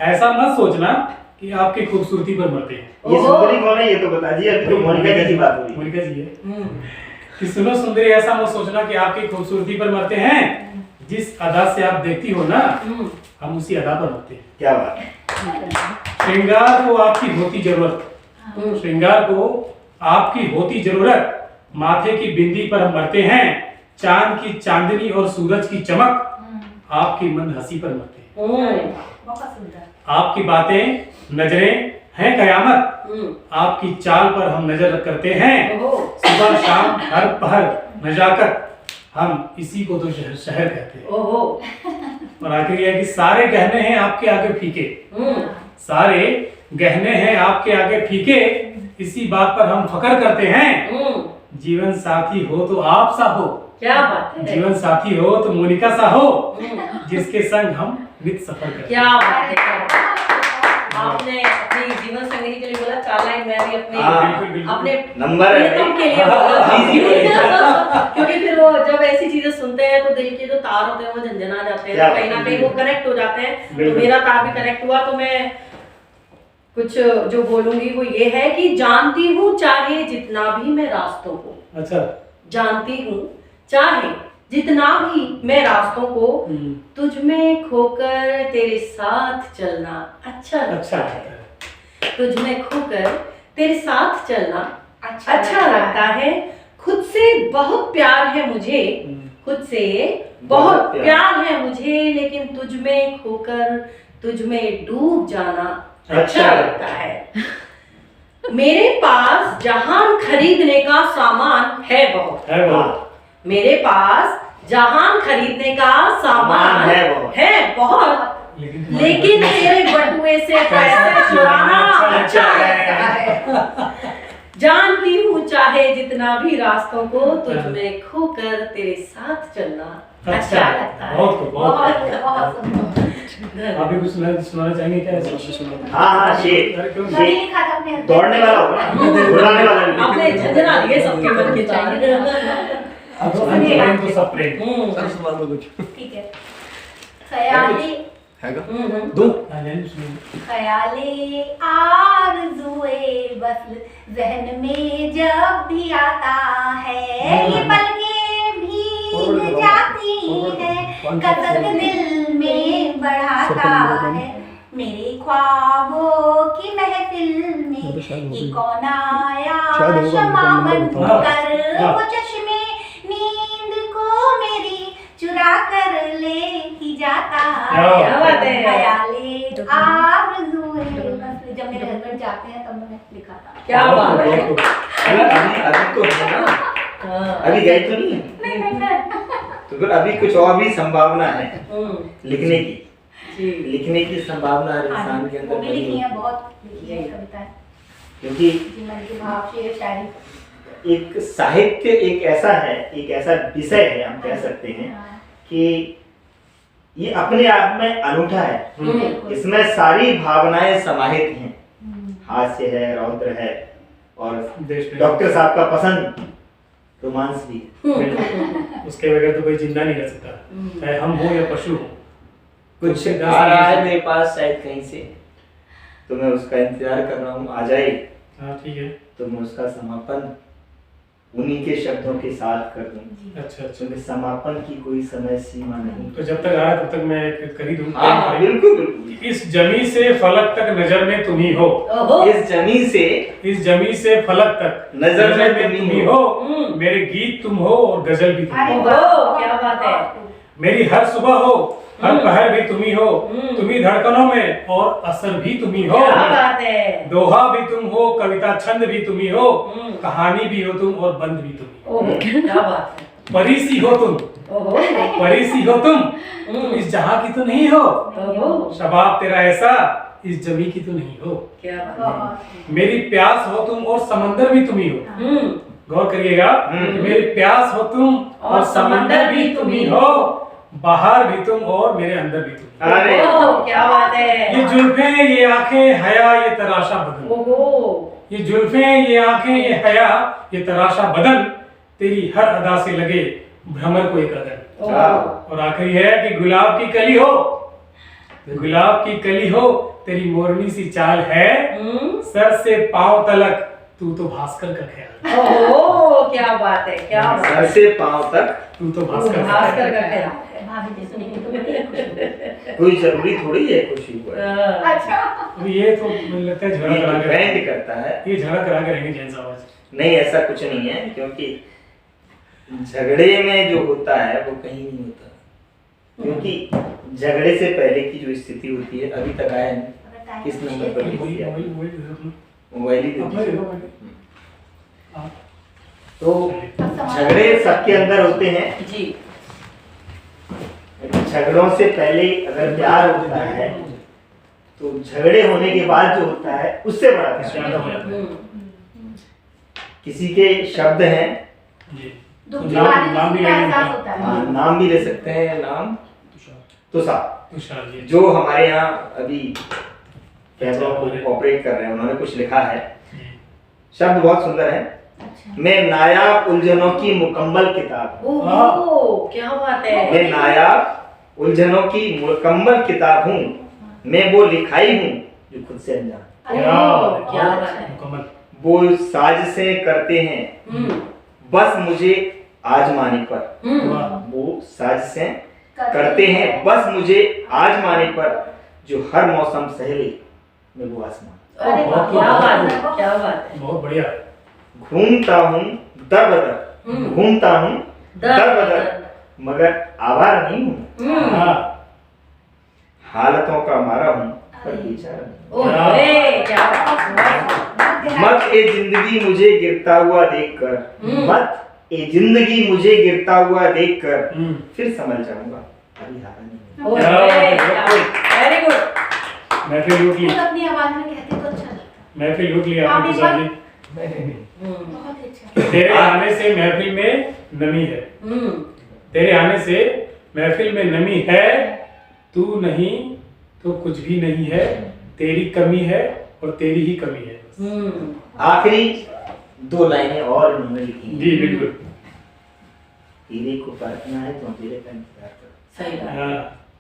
ऐसा मत सोचना कि आपकी खूबसूरती पर मरते हैं। ये सुंदरी कौन है ये तो बता दीजिए। अभी तो मोनिका जी की बात हो रही है। मोनिका जी है कि सुनो सुंदरी ऐसा मत सोचना कि आपकी खूबसूरती पर मरते हैं, जिस अदा से आप देखती हो ना हम उसी अदा पर मरते हैं। क्या बात है। श्रृंगार को आपकी होती जरूरत, श्रृंगार को आपकी होती जरूरत, माथे की बिंदी पर हम मरते हैं, चांद की चांदनी और सूरज की चमक आपकी मंद हंसी पर मरते हैं। बहुत सुंदर। आपकी बातें नजरें हैं कयामत, आपकी चाल पर हम नजर करते हैं, सुबह शाम हर पहर नजाकत, हम इसी को तो शहर शहर कहते हैं। और आखिर यह है कि सारे गहने हैं आपके आगे फीके, सारे गहने हैं आपके आगे फीके, इसी बात पर हम फख्र करते हैं, जीवन साथी हो तो आप सा हो, क्या बात है। जीवन साथी हो तो मोनिका सा हो, जिसके संग हम नित सफर करते हैं। क्या बात है, क्या बात है। आपने अपनी जीवन संगिनी के लिए बोला, चाला मैं भी अपने अपने नंबर है प्रियतम के लिए बोला। जी, जी। क्योंकि फिर वो जब ऐसी चीजें सुनते हैं तो दिल के जो तार होते हैं वो झंझना जाते हैं, क्या कहीं ना कहीं वो कनेक्ट हो जाते हैं। तो बिल्कुल। मेरा तार भी कनेक्ट हुआ, तो मैं कुछ जो बोलूंगी वो ये है कि जानती हूँ चाहे जितना भी मैं रास्तों को, अच्छा, जानती हूँ चाहे जितना भी मैं रास्तों को, तुझ में खोकर तेरे साथ चलना अच्छा अच्छा लगता है, तुझ में खोकर तेरे साथ चलना अच्छा लगता है। खुद से बहुत प्यार है मुझे, खुद से बहुत प्यार है मुझे, लेकिन तुझ में खोकर तुझ में डूब जाना अच्छा लगता है। मेरे पास जहान खरीदने का सामान है बहुत, है बहुत, मेरे पास जहान खरीदने का सामान है बहुत, लेकिन तेरे बटुए से पैसे चुराना अच्छा लगता है। जानती हूँ चाहे जितना भी रास्तों को, तुझ में खोकर तेरे साथ चलना अच्छा लगता है। बहुत सुंदर। आप भी कुछ सुनाना चाहेंगे क्या? हाँ शेर अरे क्यों? कभी लिखा था अपने दौड़ने वाला होगा ना, दौड़ाने वाला भी। आपने झंझना दिए सबके मन के तार। अब तो प्रेम तो सब प्रेम। ठीक है। ख्याली हाँ, जानिए, सुनिए। ख्याले आरज़ुए बस जहन में जब भी आता है, ये पलकें भीग जाती हैं, कसक दिल में बढ़ाता है। मेरे ख्वाबों की महफिल में ये कौन आया शमा बनकर, वो चश्मे नींद को मेरी चुरा कर ले ही जाता है। ख्याले आरज़ुए बस, जब मेरे हस्बैंड जाते हैं तब मैंने लिखा था। क्या बात है। अभी तो है ना, अभी गए तो नहीं है। नहीं। तो फिर अभी कुछ और भी संभावना है लिखने की। जी लिखने की संभावना हर इंसान के अंदर वो भी बनी लिखी होती है, है। बहुत लिखी है कविताएं, क्योंकि जीवन के भाव, शेर शायरी। एक साहित्य एक ऐसा विषय है, हम कह सकते हैं हाँ, कि ये अपने आप में अनूठा है। बिल्कुल। इसमें सारी भावनाएं समाहित हैं, हम्म, हास्य है, रौद्र है, और देश में डॉक्टर साहब का पसंद रोमांस भी है। उसके बगैर तो कोई जिंदा नहीं रह सकता, चाहे हम हो या पशु हो। कुछ दस आ रहा है मिनट- मेरे पास शायद कहीं से, तो मैं उसका इंतजार कर रहा हूँ, आ जाए हाँ ठीक है। तो मैं उसका समापन उन्हीं के शब्दों के साथ कर दूं। जी। अच्छा अच्छा, क्योंकि समापन की कोई समय सीमा नहीं। तो जब तक आए तब तक मैं कर ही दूँ। हाँ बिल्कुल बिल्कुल। इस जमी से फलक तक नजर में तुम ही हो, ओहो इस जमी से इस जमी से फलक तक नजर में तुम ही हो। मेरे गीत तुम हो और गजल भी तुम अरे हो। ओहो, क्या बात है। मेरी हर सुबह हो, हर पहर भी तुम ही हो, तुम ही धड़कनों में और असर भी तुम ही हो। क्या बात है। दोहा भी तुम हो, कविता छंद भी तुम ही हो, कहानी भी हो तुम और बंद भी तुम ही हो। ओहो, क्या बात है। परी सी हो तुम, ओहो परी सी हो तुम इस जहां की तो नहीं हो। ओहो, शबाब तेरा ऐसा इस जमी की तो नहीं हो। क्या बात है। बहुत। मेरी प्यास हो तुम और समंदर भी तुम ही हो। गौर करिएगा, मेरी प्यास हो तुम और समंदर भी तुम ही हो, बाहर भी तुम और मेरे अंदर भी तुम। अरे ओहो, क्या बात है। ये जुल्फें, ये आंखें, हया, ये तराशा बदन। ओहो, ये जुल्फें, ये आंखें, ये हया, ये तराशा बदन, तेरी हर अदा से लगे भ्रमर को एक अदन। ओहो, और आखिरी है कि गुलाब की कली हो, गुलाब की कली हो, तेरी मोरनी सी चाल है, सर से पांव तलक तू तो भास्कर का ख्याल। ओहो, क्या बात है, क्या बात सर है। से पांव तक तू तो भास्कर का भास्कर ख्याल। का ख्याल। भाभी जी सुनेंगे तो बड़ी खुश होंगी। कोई जरूरी थोड़ी है खुशी हुआ है। अच्छा। अब ये तो मुझे लगता है झगड़ा ये करा के डिपेंड करता है। ये झगड़ा करा के रहेंगे जैन साहब आज। नहीं ऐसा कुछ नहीं है, क्योंकि झगड़े में जो होता है वो कहीं नहीं होता, क्योंकि झगड़े से पहले की जो स्थिति होती है अभी तक आया नहीं। अगर टाइम किस नंबर पर वही लिख दिया? वही वही दे दो। मोबाइल ही दे अपना दे दीजिए। दो। हाँ। तो झगड़े सबके अंदर होते हैं। जी, झगड़ों से पहले अगर प्यार होता है तो झगड़े होने के बाद जो होता है उससे बड़ा प्यार ज्यादा हो जाता है। किसी के शब्द हैं, जी। दुख की नाम- बातें नाम भी किसी का लेंगे एहसास उनका। होता है। हाँ, नाम भी ले सकते हैं। नाम तुषार, तुषार जी। जो हमारे यहाँ अभी कैमरा को ऑपरेट कर रहे हैं, उन्होंने कुछ लिखा है। जी। शब्द बहुत सुंदर है। अच्छा। मैं नायाब उलझनों की मुकम्मल किताब हूँ। ओहो, क्या बात है। मैं नायाब उलझनों की मुकम्मल किताब हूँ। मैं वो लिखाई हूँ जो खुद से अनजान। ओहो, क्या बात है। मुकम्मल। वो साजिशें करते हैं बस मुझे आजमाने पर। वाह। वो साजिशें करते हैं बस मुझे आजमाने पर, जो हर मौसम सहले मैं वो आसमान। अरे ओहो, क्या बात है, क्या बात है। बहुत बढ़िया। घूमता हूँ दर बदर, घूमता हूँ दर बदर, मगर आवारा नहीं हूँ। हाँ। हालतों का मारा हूँ पर बेचारा नहीं। ओहे, क्या बात है। मत ए जिंदगी मुझे गिरता हुआ देखकर, मत ए जिंदगी मुझे गिरता हुआ देखकर, फिर समझ जाऊंगा अभी हारा नहीं हूँ। ओहे, क्या वेरी गुड। महफिल लूट ली, खुद अपनी आवाज में कहते तो अच्छा लगता। महफिल लूट लिया आपने आपने तुषार जी। बहुत ही अच्छा। तेरे आने से महफिल में नमी है, तेरे आने से महफिल में नमी है, तू नहीं तो कुछ भी नहीं है, तेरी कमी है और तेरी ही कमी है। आखिरी दो लाइनें और उन्होंने लिखी हैं। जी बिल्कुल। हीरे को परखना है तो अंधेरे का इंतजार करो। सही बात। हाँ।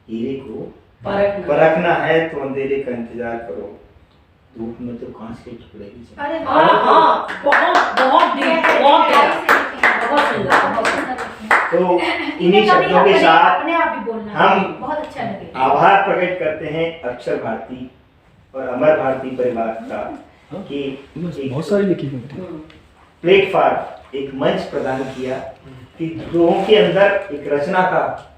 हीरे को परखना। परखना है तो अंधेरे का इंतजार करो, धूप में तो कांच के टुकड़े भी चमकते अरे हाँ, हाँ, बहुत बहुत डीप, बहुत गहरा, बहुत सुंदर, बहुत सुंदर। तो इन्हीं शब्दों के साथ अपने आप भी बोलना हम बहुत अच्छा लगे। आभार प्रकट करते हैं अक्षर भारती और अमर भारती परिवार का कि बहुत सारी लिखी प्लेटफॉर्म, एक मंच प्रदान किया कि लोगों के अंदर एक रचनाकार,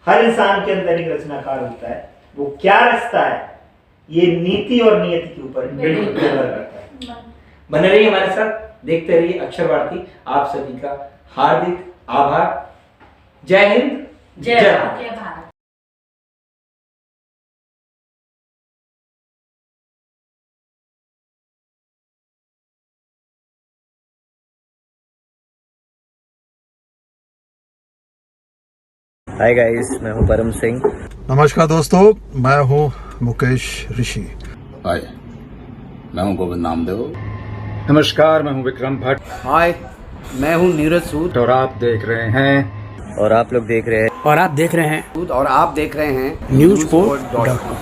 हर इंसान के अंदर एक रचनाकार होता है, वो क्या रचता है ये नीति और नियति के ऊपर बिल्कुल निर्भर करता है। बने रहिए हमारे साथ, देखते रहिए अक्षर भारती। आप सभी का हार्दिक आभार। जय हिंद, जय भारत। जय भारत। हाय गाइस, मैं हूं परम सिंह। नमस्कार दोस्तों, मैं हूँ मुकेश ऋषि। हाय, मैं हूं गोविंद नामदेव। नमस्कार, मैं हूं विक्रम भट्ट। हाय, मैं हूं नीरज सूद और आप देख रहे हैं और आप लोग देख रहे हैं और आप देख रहे हैं और आप देख रहे हैं newsport.com।